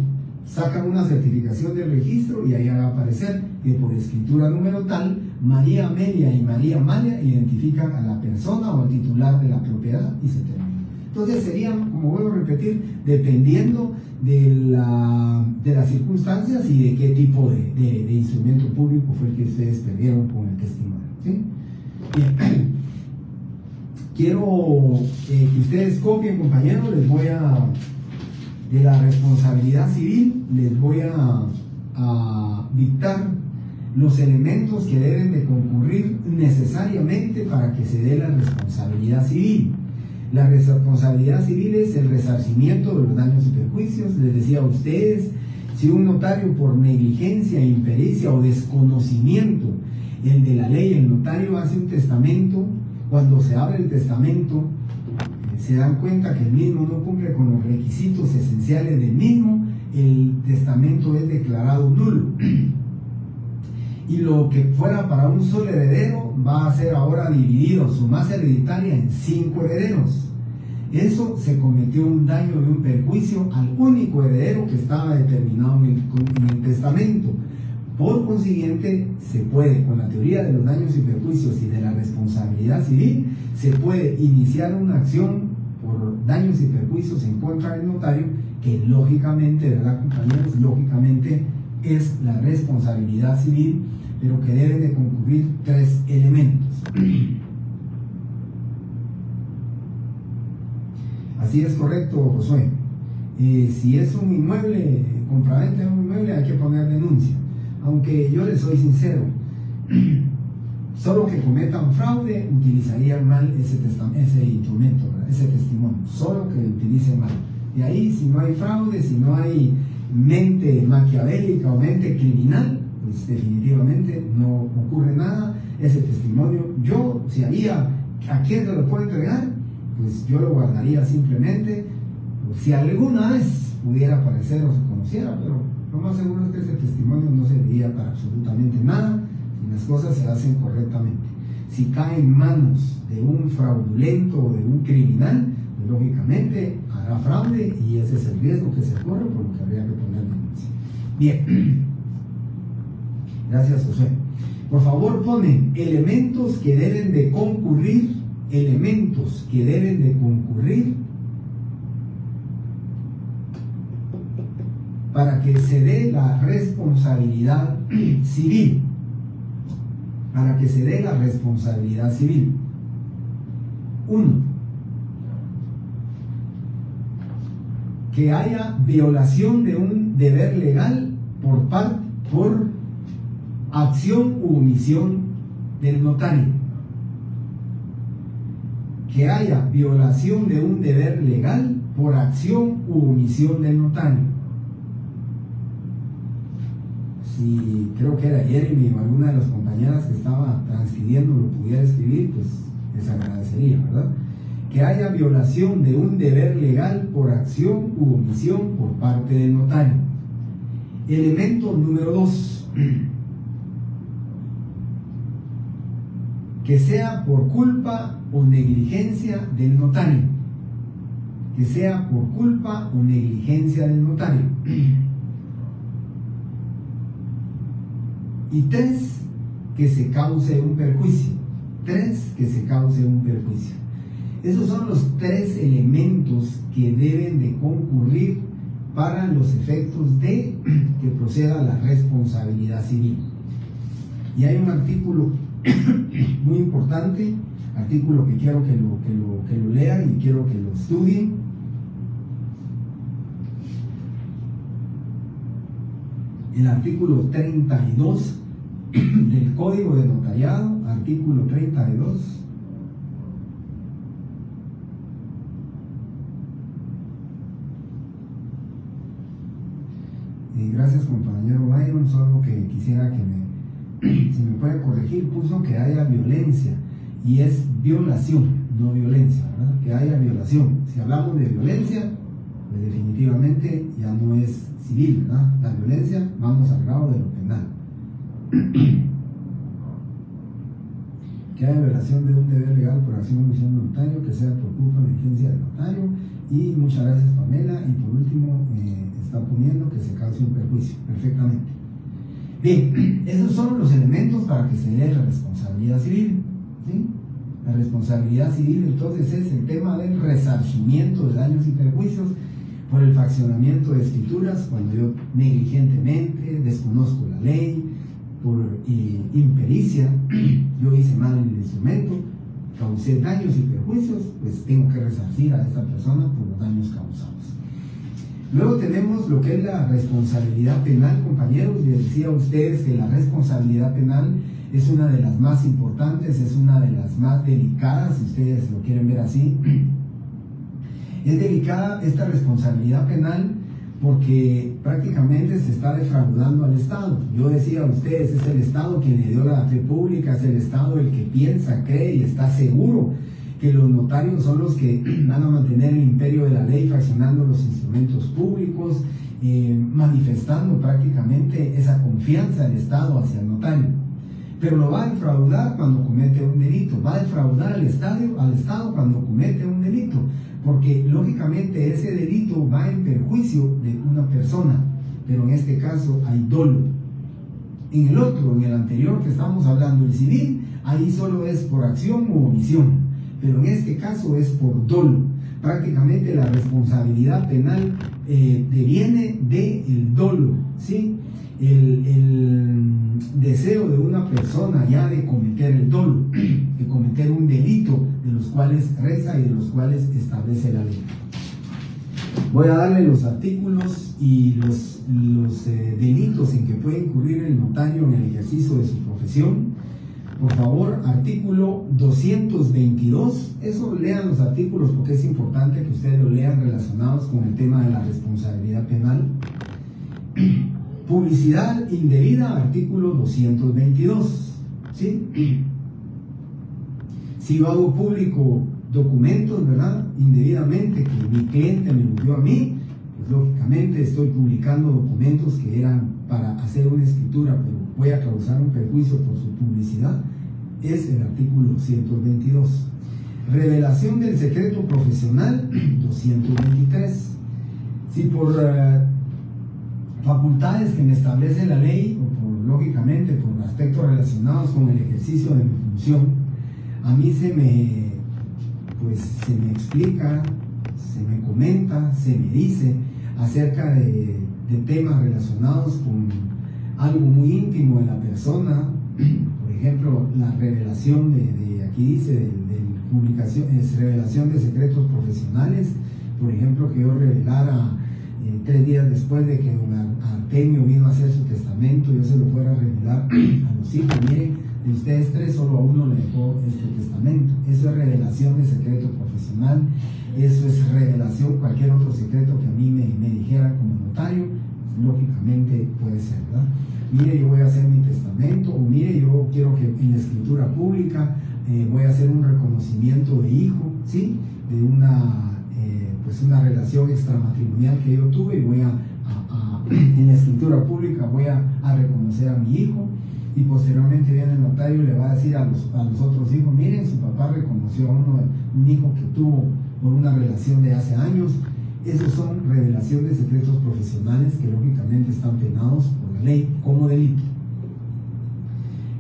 Sacan una certificación del registro y ahí va a aparecer que por escritura número tal, María Amelia y María Amalia identifican a la persona o al titular de la propiedad y se termina. Entonces serían, como vuelvo a repetir, dependiendo de las circunstancias y de qué tipo de instrumento público fue el que ustedes perdieron con el testimonio, ¿sí? Bien. Quiero que ustedes copien, compañeros, de la responsabilidad civil, les voy a dictar los elementos que deben de concurrir necesariamente para que se dé la responsabilidad civil. La responsabilidad civil es el resarcimiento de los daños y perjuicios. Les decía a ustedes, si un notario por negligencia, impericia o desconocimiento de la ley, el notario hace un testamento, cuando se abre el testamento se dan cuenta que el mismo no cumple con los requisitos esenciales del mismo, el testamento es declarado nulo. Y lo que fuera para un solo heredero va a ser ahora dividido su masa hereditaria en 5 herederos. Eso se cometió un daño y un perjuicio al único heredero que estaba determinado en el testamento. Por consiguiente, se puede, con la teoría de los daños y perjuicios y de la responsabilidad responsabilidad civil, se puede iniciar una acción por daños y perjuicios en contra del notario, que lógicamente, ¿verdad, compañeros? Lógicamente es la responsabilidad civil, pero que deben de concurrir 3 elementos. Así es correcto, Josué. Si es un inmueble, compraventa de un inmueble, hay que poner denuncia. Aunque yo les soy sincero, solo que cometan fraude utilizarían mal ese instrumento, ¿verdad? Ese testimonio, solo que utilicen mal. Y ahí, si no hay fraude, si no hay mente maquiavélica o mente criminal, pues definitivamente no ocurre nada. Ese testimonio, yo, si había a quién se lo puedo entregar, pues yo lo guardaría simplemente, si alguna vez pudiera aparecer o se conociera, pero lo más seguro es que ese testimonio no serviría para absolutamente nada si las cosas se hacen correctamente. Si cae en manos de un fraudulento o de un criminal, pues lógicamente hará fraude y ese es el riesgo que se corre, por lo que habría que poner denuncia. Bien, gracias, José. Por favor, ponen elementos que deben de concurrir, elementos que deben de concurrir para que se dé la responsabilidad civil. Para que se dé la responsabilidad civil. 1. Que haya violación de un deber legal por acción u omisión del notario. Que haya violación de un deber legal por acción u omisión del notario. Si creo que era Jeremy o alguna de las compañeras que estaba transcribiendo lo pudiera escribir, pues les agradecería, ¿verdad? Que haya violación de un deber legal por acción u omisión por parte del notario. Elemento número 2. Que sea por culpa o negligencia del notario. Que sea por culpa o negligencia del notario. Y 3, que se cause un perjuicio. 3, que se cause un perjuicio. Esos son los 3 elementos que deben de concurrir para los efectos de que proceda la responsabilidad civil. Y hay un artículo muy importante, artículo que quiero que lo lean y quiero que lo estudien. El artículo 32 del Código de Notariado, artículo 32. Gracias, compañero Byron, solo que quisiera que si me puede corregir, puso que haya violencia, y es violación, no violencia, ¿verdad? Que haya violación. Si hablamos de violencia, pues definitivamente ya no es civil, ¿verdad? La violencia, vamos al grado de lo penal. Que haya violación de un deber legal por acción o omisión del notario, que sea por culpa o negligencia del notario. Y muchas gracias, Pamela. Y por último, está poniendo que se cause un perjuicio. Perfectamente. Bien, esos son los elementos para que se dé la responsabilidad civil, ¿sí? La responsabilidad civil, entonces, es el tema del resarcimiento de daños y perjuicios por el fraccionamiento de escrituras, cuando yo negligentemente desconozco la ley, por impericia, yo hice mal el instrumento, causé daños y perjuicios, pues tengo que resarcir a esta persona por los daños causados. Luego tenemos lo que es la responsabilidad penal, compañeros. Les decía a ustedes que la responsabilidad penal es una de las más importantes, es una de las más delicadas, si ustedes lo quieren ver así. Es delicada esta responsabilidad penal porque prácticamente se está defraudando al Estado. Yo decía a ustedes, es el Estado quien le dio la fe pública, es el Estado el que piensa, cree y está seguro que los notarios son los que van a mantener el imperio de la ley, fraccionando los instrumentos públicos, manifestando prácticamente esa confianza del Estado hacia el notario. Pero lo va a defraudar cuando comete un delito, va a defraudar al Estado cuando comete un delito, porque lógicamente ese delito va en perjuicio de una persona, pero en este caso hay dolo. En el otro, en el anterior que estamos hablando, el civil, ahí solo es por acción o omisión, pero en este caso es por dolo. Prácticamente la responsabilidad penal deviene del dolo, ¿sí? El deseo de una persona ya de cometer el dolo, de cometer un delito de los cuales reza y de los cuales establece la ley. Voy a darle los artículos y los delitos en que puede incurrir el notario en el ejercicio de su profesión. Por favor, artículo 222, eso lean los artículos porque es importante que ustedes lo lean relacionados con el tema de la responsabilidad penal. Publicidad indebida, artículo 222, ¿sí? Si yo hago público documentos, ¿verdad?, indebidamente que mi cliente me envió a mí, pues lógicamente estoy publicando documentos que eran para hacer una escritura, pero voy a causar un perjuicio por su publicidad, es el artículo 222. Revelación del secreto profesional, 223. Si por facultades que me establece la ley, o por, lógicamente por aspectos relacionados con el ejercicio de mi función, a mí se me explica, se me comenta, se me dice acerca de temas relacionados con algo muy íntimo de la persona. Por ejemplo, la revelación aquí dice, publicación, es revelación de secretos profesionales. Por ejemplo, que yo revelara 3 días después de que don Artemio vino a hacer su testamento, yo se lo fuera a revelar a los hijos: miren, de ustedes 3 solo a uno le dejó este testamento. Eso es revelación de secreto profesional. Eso es revelación, cualquier otro secreto que a mí me dijera como notario, lógicamente puede ser, ¿verdad? Mire, yo voy a hacer mi testamento, o mire, yo quiero que en la escritura pública voy a hacer un reconocimiento de hijo, ¿sí?, de una relación extramatrimonial que yo tuve, y voy en la escritura pública voy a reconocer a mi hijo, y posteriormente viene el notario y le va a decir a los otros hijos: miren, su papá reconoció a un hijo que tuvo por una relación de hace años. Esos son revelación de secretos profesionales que lógicamente están penados por la ley como delito.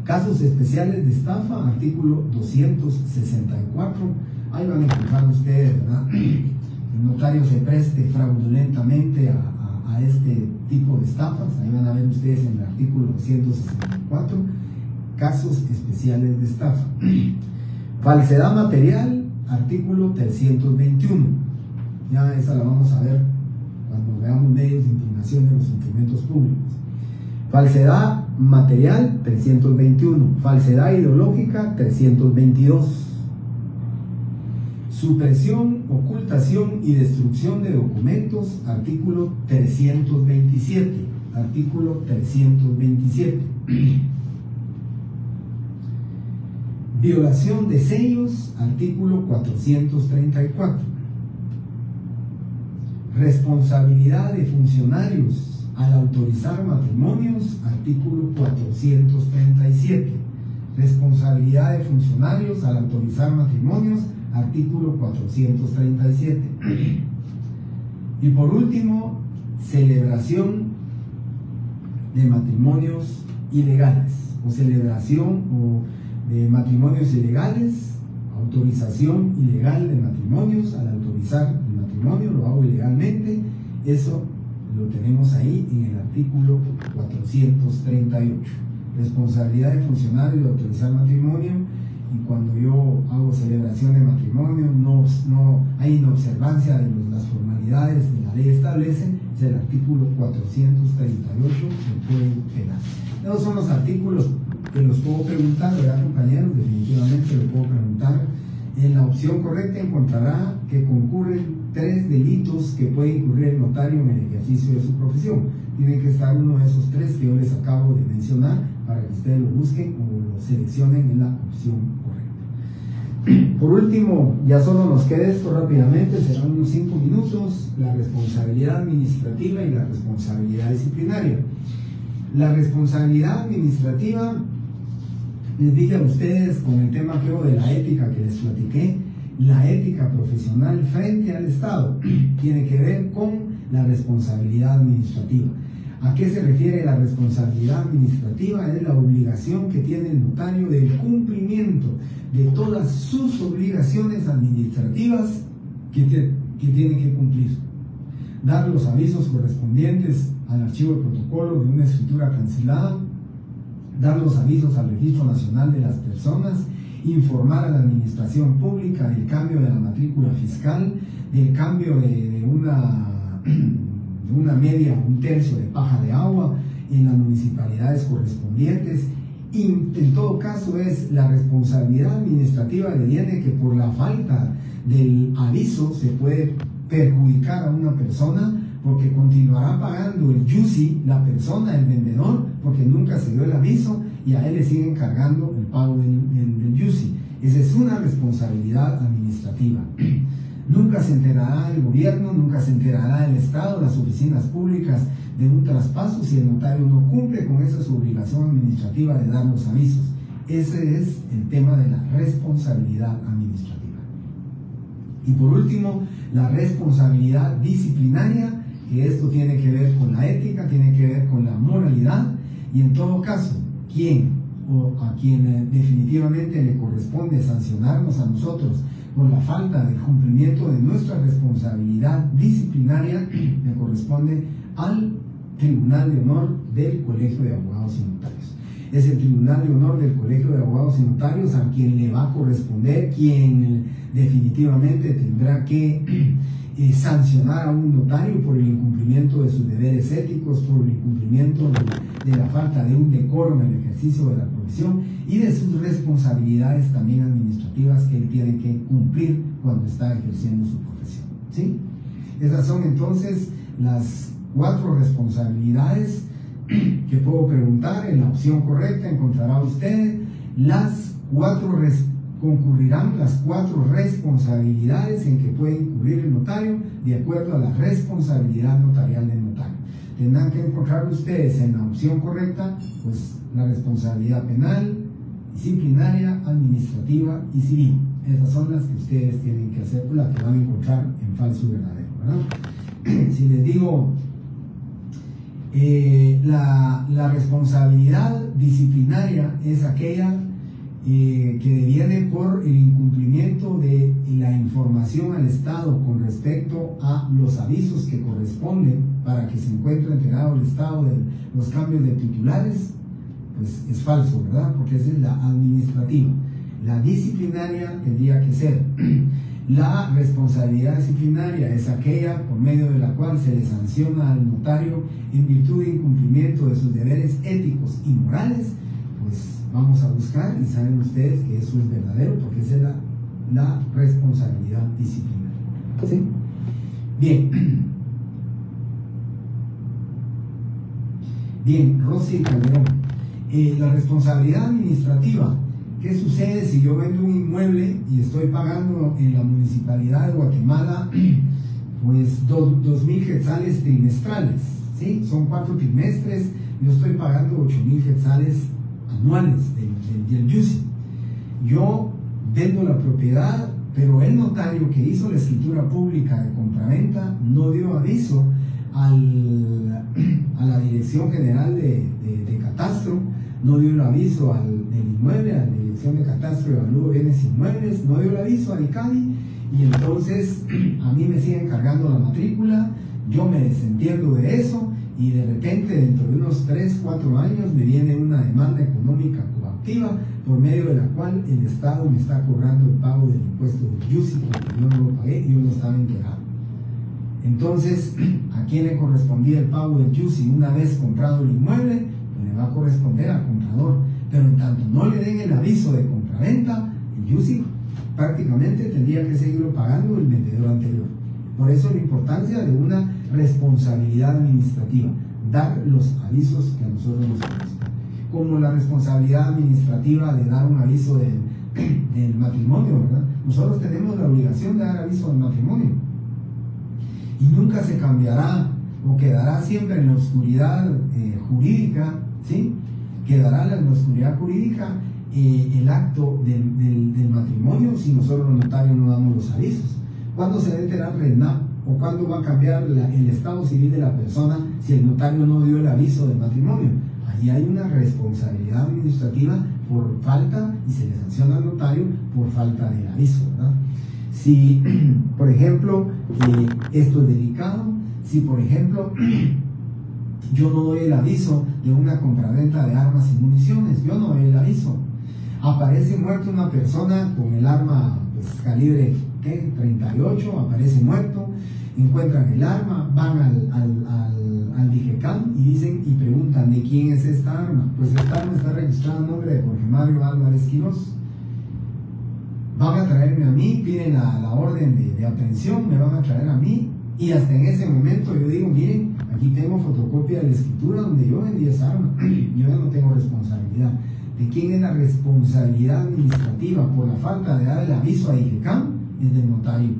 Casos especiales de estafa, artículo 264. Ahí van a encontrar ustedes, ¿verdad?, el notario se preste fraudulentamente a este tipo de estafas. Ahí van a ver ustedes en el artículo 264, casos especiales de estafa. Falsedad material, artículo 321. Ya esa la vamos a ver cuando veamos medios de impugnación de los instrumentos públicos. Falsedad material, 321. Falsedad ideológica, 322. Supresión, ocultación y destrucción de documentos, artículo 327. Artículo 327. Violación de sellos, artículo 434. Responsabilidad de funcionarios al autorizar matrimonios, artículo 437. Responsabilidad de funcionarios al autorizar matrimonios, artículo 437. Y por último, celebración de matrimonios ilegales, o celebración de matrimonios ilegales, autorización ilegal de matrimonios. Al autorizar el matrimonio lo hago ilegalmente. Eso lo tenemos ahí en el artículo 438. Responsabilidad de funcionario de autorizar matrimonio. Y cuando yo hago celebración de matrimonio, no hay inobservancia de las formalidades que la ley establece, es el artículo 438 del Código Penal. Esos son los artículos que los puedo preguntar, ¿verdad, compañeros? Definitivamente lo puedo preguntar. En la opción correcta encontrará que concurren 3 delitos que puede incurrir el notario en el ejercicio de su profesión. Tiene que estar uno de esos 3 que yo les acabo de mencionar para que ustedes lo busquen o lo seleccionen en la opción correcta. Por último, ya solo nos queda esto rápidamente, serán unos 5 minutos: la responsabilidad administrativa y la responsabilidad disciplinaria. La responsabilidad administrativa, les dije a ustedes con el tema creo de la ética que les platiqué, la ética profesional frente al Estado tiene que ver con la responsabilidad administrativa. ¿A qué se refiere la responsabilidad administrativa? Es la obligación que tiene el notario del cumplimiento de todas sus obligaciones administrativas que tiene que cumplir. Dar los avisos correspondientes al archivo de protocolo de una escritura cancelada, dar los avisos al Registro Nacional de las Personas, informar a la administración pública del cambio de la matrícula fiscal, del cambio de una media, un tercio de paja de agua en las municipalidades correspondientes. Y en todo caso es la responsabilidad administrativa de DIANE que por la falta del aviso se puede perjudicar a una persona, porque continuará pagando el YUSI, la persona, el vendedor, porque nunca se dio el aviso y a él le siguen cargando el pago del YUSI. Esa es una responsabilidad administrativa. Nunca se enterará el gobierno, nunca se enterará el Estado, las oficinas públicas de un traspaso si el notario no cumple con esa su obligación administrativa de dar los avisos. Ese es el tema de la responsabilidad administrativa. Y por último, la responsabilidad disciplinaria, que esto tiene que ver con la ética, tiene que ver con la moralidad, y en todo caso, a quien definitivamente le corresponde sancionarnos a nosotros por la falta del cumplimiento de nuestra responsabilidad disciplinaria, le corresponde al Tribunal de Honor del Colegio de Abogados y Notarios. Es el Tribunal de Honor del Colegio de Abogados y Notarios a quien le va a corresponder, quien definitivamente tendrá que sancionar a un notario por el incumplimiento de sus deberes éticos, por el incumplimiento de la falta de un decoro en el ejercicio de la profesión y de sus responsabilidades también administrativas que él tiene que cumplir cuando está ejerciendo su profesión, ¿sí? Esas son entonces las 4 responsabilidades que puedo preguntar. En la opción correcta encontrará usted concurrirán las 4 responsabilidades en que puede incurrir el notario de acuerdo a la responsabilidad notarial del notario. Tendrán que encontrar ustedes en la opción correcta pues la responsabilidad penal, disciplinaria, administrativa y civil. Esas son las que ustedes tienen que hacer, las que van a encontrar en falso y verdadero, ¿verdad? Si les digo la responsabilidad disciplinaria es aquella que viene por el incumplimiento de la información al Estado con respecto a los avisos que corresponden para que se encuentre enterado el Estado de los cambios de titulares, pues es falso, ¿verdad? Porque esa es la administrativa. La disciplinaria tendría que ser la responsabilidad disciplinaria, es aquella por medio de la cual se le sanciona al notario en virtud de incumplimiento de sus deberes éticos y morales. Pues vamos a buscar y saben ustedes que eso es verdadero porque esa es la responsabilidad disciplinaria, ¿sí? Bien, Rosy Calderón, la responsabilidad administrativa. ¿Qué sucede si yo vendo un inmueble y estoy pagando en la municipalidad de Guatemala pues 2,000 quetzales trimestrales, ¿sí? Son 4 trimestres, yo estoy pagando 8,000 quetzales anuales del YUSI. Yo vendo la propiedad, pero el notario que hizo la escritura pública de compraventa no dio aviso a la Dirección General de Catastro, no dio el aviso del inmueble, a la Dirección de Catastro y Avalúo de Bienes Inmuebles, no dio el aviso al ICADI, y entonces a mí me siguen cargando la matrícula, yo me desentiendo de eso, y de repente dentro de unos 3-4 años me viene una demanda económica coactiva por medio de la cual el Estado me está cobrando el pago del impuesto del YUSI porque yo no lo pagué y yo no estaba enterado. Entonces, ¿a quién le correspondía el pago del YUSI una vez comprado el inmueble? Pues le va a corresponder al comprador, pero en tanto no le den el aviso de compraventa, el YUSI prácticamente tendría que seguirlo pagando el vendedor anterior. Por eso la importancia de una responsabilidad administrativa, dar los avisos que a nosotros nos corresponden. Como la responsabilidad administrativa de dar un aviso del matrimonio, ¿verdad? Nosotros tenemos la obligación de dar aviso del matrimonio. Y nunca se cambiará o quedará siempre en la oscuridad jurídica, ¿sí? Quedará en la oscuridad jurídica el acto del matrimonio si nosotros los notarios no damos los avisos. ¿Cuándo se debe enterar RENAP o cuándo va a cambiar el estado civil de la persona si el notario no dio el aviso del matrimonio. Ahí hay una responsabilidad administrativa por falta, y se le sanciona al notario por falta del aviso, ¿verdad? Si, por ejemplo, esto es delicado, si, por ejemplo, yo no doy el aviso de una compraventa de armas y municiones, yo no doy el aviso, aparece muerto una persona con el arma, pues, calibre, ¿qué? 38, aparece muerto, encuentran el arma, van al DIGECAM y preguntan de quién es esta arma. Pues esta arma está registrada a nombre de Jorge Mario Álvarez Quiroz. Van a traerme a mí, piden la orden de aprehensión, me van a traer a mí, y hasta en ese momento yo digo, miren, aquí tengo fotocopia de la escritura donde yo vendí esa arma, yo ya no tengo responsabilidad. ¿De quién es la responsabilidad administrativa por la falta de dar el aviso a DIGECAM? Es del notario.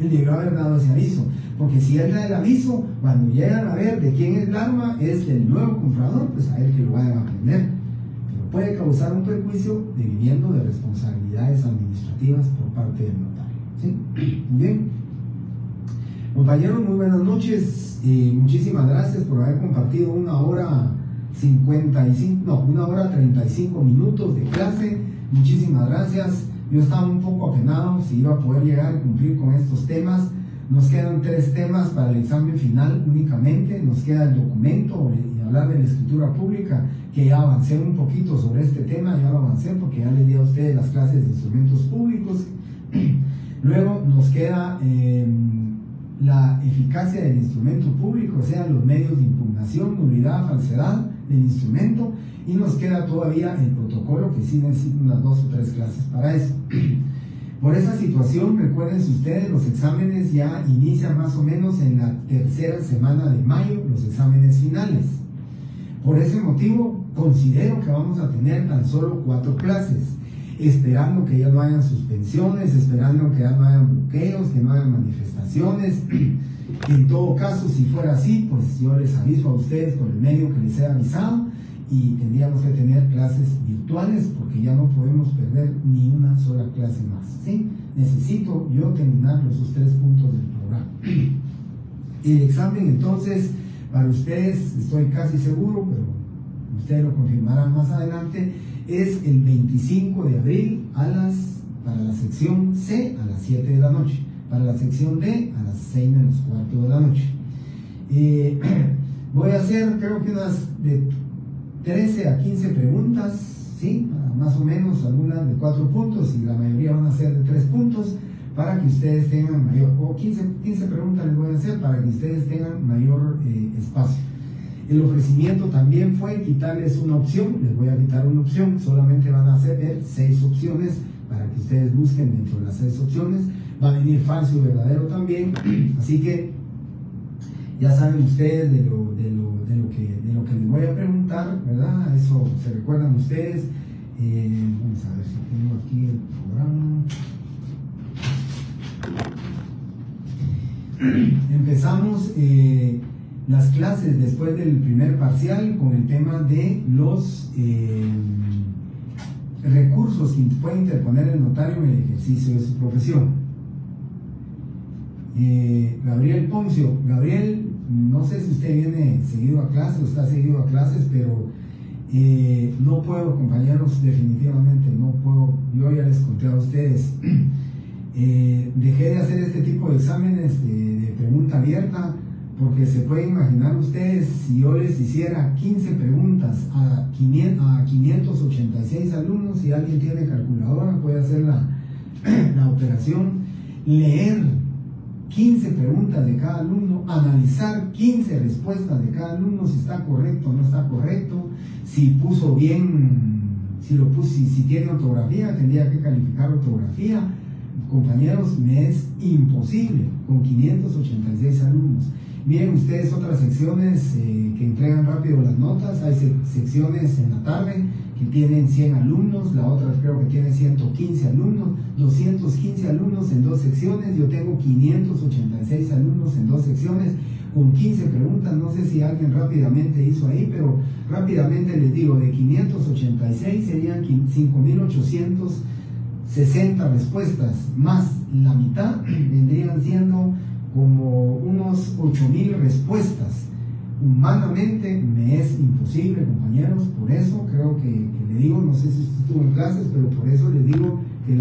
Él debió haber dado ese aviso, porque si él da el aviso, cuando llegan a ver de quién es el arma, es del nuevo comprador, pues a él que lo vayan a aprender. Pero puede causar un perjuicio debiendo de responsabilidades administrativas por parte del notario, ¿sí? Bien, compañeros, muy buenas noches, muchísimas gracias por haber compartido 1 hora 35 minutos de clase. Muchísimas gracias. Yo estaba un poco apenado si iba a poder llegar a cumplir con estos temas. Nos quedan 3 temas para el examen final únicamente. Nos queda el documento y hablar de la escritura pública, que ya avancé un poquito sobre este tema, ya lo avancé porque ya les di a ustedes las clases de instrumentos públicos. Luego nos queda la eficacia del instrumento público, o sea, los medios de impugnación, nulidad, falsedad del instrumento, y nos queda todavía el protocolo, que sí necesita unas 2 o 3 clases para eso. Por esa situación, recuerden ustedes, los exámenes ya inician más o menos en la 3ª semana de mayo, los exámenes finales. Por ese motivo, considero que vamos a tener tan solo 4 clases, esperando que ya no hayan suspensiones, esperando que ya no hayan bloqueos, que no hayan manifestaciones. En todo caso, si fuera así, pues yo les aviso a ustedes por el medio que les he avisado, y tendríamos que tener clases virtuales porque ya no podemos perder ni una sola clase más, ¿sí? Necesito yo terminar esos 3 puntos del programa. El examen, entonces, para ustedes, estoy casi seguro, pero ustedes lo confirmarán más adelante, es el 25 de abril para la sección C a las 7 de la noche, para la sección D a las 6 menos cuarto de la noche. Voy a hacer, creo que unas de 13 a 15 preguntas, ¿sí? Más o menos, algunas de 4 puntos y la mayoría van a ser de 3 puntos, para que ustedes tengan mayor, o 15 preguntas les voy a hacer para que ustedes tengan mayor espacio. El ofrecimiento también fue quitarles una opción, les voy a quitar una opción, solamente van a ser 6 opciones para que ustedes busquen dentro de las 6 opciones. Va a venir falso y verdadero también, así que ya saben ustedes de lo que les voy a preguntar, ¿verdad? Eso se recuerdan ustedes. Vamos a ver si tengo aquí el programa. Empezamos las clases después del primer parcial con el tema de los recursos que puede interponer el notario en el ejercicio de su profesión. Gabriel Poncio. Gabriel, no sé si usted viene seguido a clases o está seguido a clases, pero no puedo, compañeros, definitivamente no puedo. Yo ya les conté a ustedes, dejé de hacer este tipo de exámenes de pregunta abierta, porque se pueden imaginar ustedes, si yo les hiciera 15 preguntas a 586 alumnos, si alguien tiene calculadora puede hacer la operación, leer 15 preguntas de cada alumno, analizar 15 respuestas de cada alumno, si está correcto o no está correcto, si puso bien, si tiene ortografía, tendría que calificar ortografía. Compañeros, me es imposible con 586 alumnos. Miren ustedes otras secciones que entregan rápido las notas. Hay secciones en la tarde que tienen 100 alumnos, la otra creo que tiene 115 alumnos, 215 alumnos en 2 secciones. Yo tengo 586 alumnos en 2 secciones con 15 preguntas. No sé si alguien rápidamente hizo ahí, pero rápidamente les digo, de 586 serían 5.860 respuestas, más la mitad vendrían siendo como unos 8,000 respuestas. Humanamente me es imposible, compañeros, por eso creo que le digo, no sé si usted estuvo en clases, pero por eso les digo que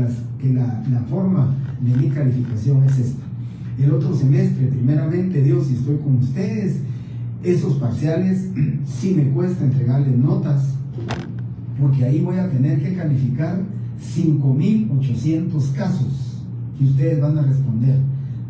la forma de mi calificación es esta. El otro semestre, primeramente Dios, si estoy con ustedes, esos parciales sí me cuesta entregarles notas, porque ahí voy a tener que calificar 5,800 casos que ustedes van a responder.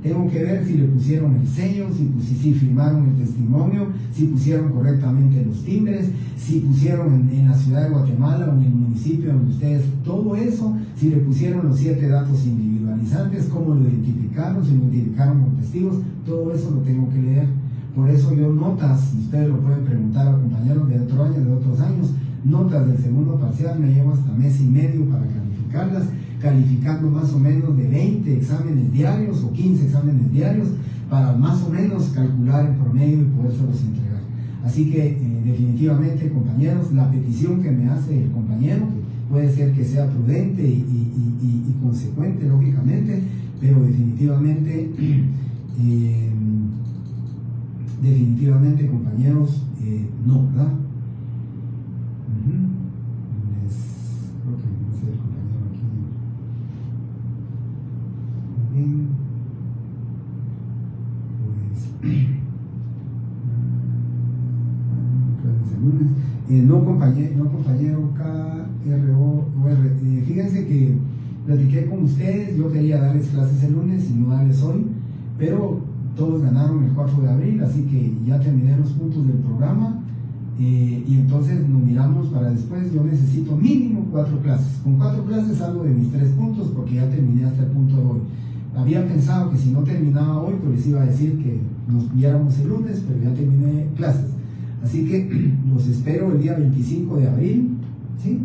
Tengo que ver si le pusieron el sello, si firmaron el testimonio, si pusieron correctamente los timbres, si pusieron en la ciudad de Guatemala o en el municipio donde ustedes, todo eso, si le pusieron los 7 datos individualizantes, cómo lo identificaron, si lo identificaron con testigos, todo eso lo tengo que leer. Por eso yo notas, ustedes lo pueden preguntar a compañeros de otro año, de otros años, notas del segundo parcial me llevo hasta mes y medio para calificarlas, calificando más o menos de 20 exámenes diarios o 15 exámenes diarios para más o menos calcular el promedio y podérselos entregar. Así que definitivamente, compañeros, la petición que me hace el compañero puede ser que sea prudente y consecuente, lógicamente, pero definitivamente, compañeros, no, ¿verdad? Creo que no sé el compañero aquí. Bien. Pues no compañero KROR. Fíjense que platiqué con ustedes, yo quería darles clases el lunes y no darles hoy, pero todos ganaron el 4 de abril, así que ya terminé los puntos del programa. Y entonces nos miramos para después. Yo necesito mínimo 4 clases. Con 4 clases salgo de mis 3 puntos porque ya terminé hasta el punto de hoy. Había pensado que si no terminaba hoy, pues les iba a decir que nos viéramos el lunes, pero ya terminé clases. Así que los espero el día 25 de abril, ¿sí?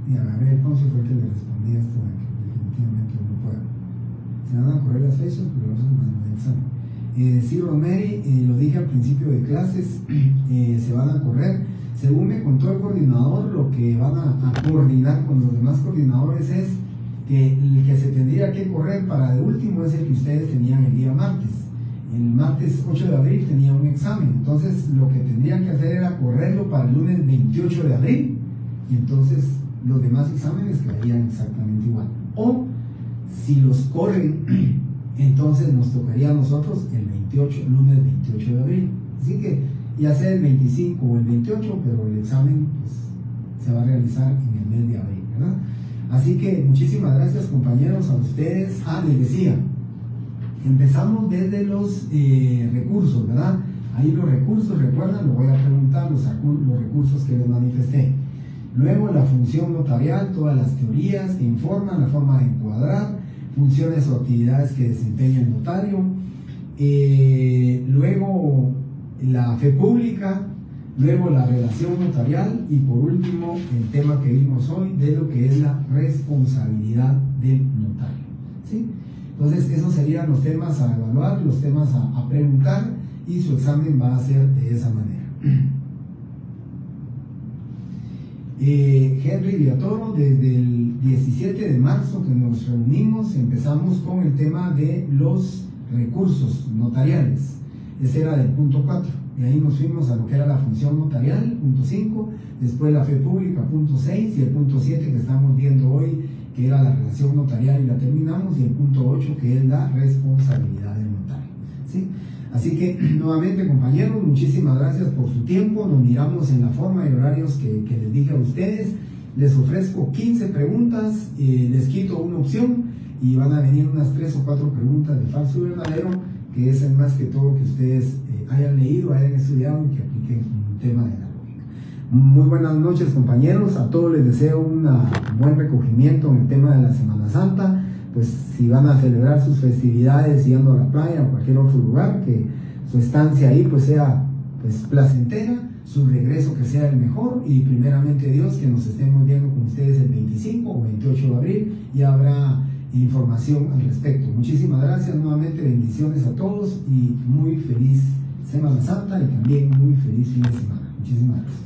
Y a ver, Ponce fue el que le respondí esto de que definitivamente no puedo. Se van a correr las fechas, pero eso es el examen. Sí, Romeri, lo dije al principio de clases, se van a correr. Según me contó el coordinador, lo que van a coordinar con los demás coordinadores es que el que se tendría que correr para de último es el que ustedes tenían el día martes. El martes 8 de abril tenía un examen, entonces lo que tendrían que hacer era correrlo para el lunes 28 de abril, y entonces los demás exámenes quedarían exactamente igual. O si los corren, entonces nos tocaría a nosotros el lunes 28 de abril. Así que ya sea el 25 o el 28, pero el examen pues, se va a realizar en el mes de abril, ¿verdad? Así que muchísimas gracias, compañeros, a ustedes. Les decía, empezamos desde los recursos, ¿verdad? Ahí los recursos, recuerdan, lo voy a preguntar, los recursos que les manifesté. Luego la función notarial, todas las teorías que informan, la forma de encuadrar, funciones o actividades que desempeña el notario. Luego la fe pública, luego la relación notarial y por último el tema que vimos hoy de lo que es la responsabilidad del notario, ¿sí? Entonces esos serían los temas a evaluar, los temas a preguntar, y su examen va a ser de esa manera. Henry Villatoro, desde el 17 de marzo que nos reunimos, empezamos con el tema de los recursos notariales. Ese era del punto 4, y ahí nos fuimos a lo que era la función notarial, punto 5, después la fe pública, punto 6, y el punto 7 que estamos viendo hoy, que era la relación notarial, y la terminamos, y el punto 8 que es la responsabilidad del notario, ¿sí? Así que nuevamente, compañeros, muchísimas gracias por su tiempo. Nos miramos en la forma y horarios que les dije a ustedes. Les ofrezco 15 preguntas, les quito una opción y van a venir unas 3 o 4 preguntas de falso y verdadero, que es más que todo que ustedes hayan leído, hayan estudiado y que apliquen un tema de la lógica. Muy buenas noches, compañeros. A todos les deseo un buen recogimiento en el tema de la Semana Santa. Pues si van a celebrar sus festividades yendo a la playa o cualquier otro lugar, que su estancia ahí pues sea pues placentera, su regreso que sea el mejor, y primeramente Dios que nos estemos viendo con ustedes el 25 o 28 de abril y habrá información al respecto. Muchísimas gracias nuevamente, bendiciones a todos y muy feliz Semana Santa y también muy feliz fin de semana. Muchísimas gracias.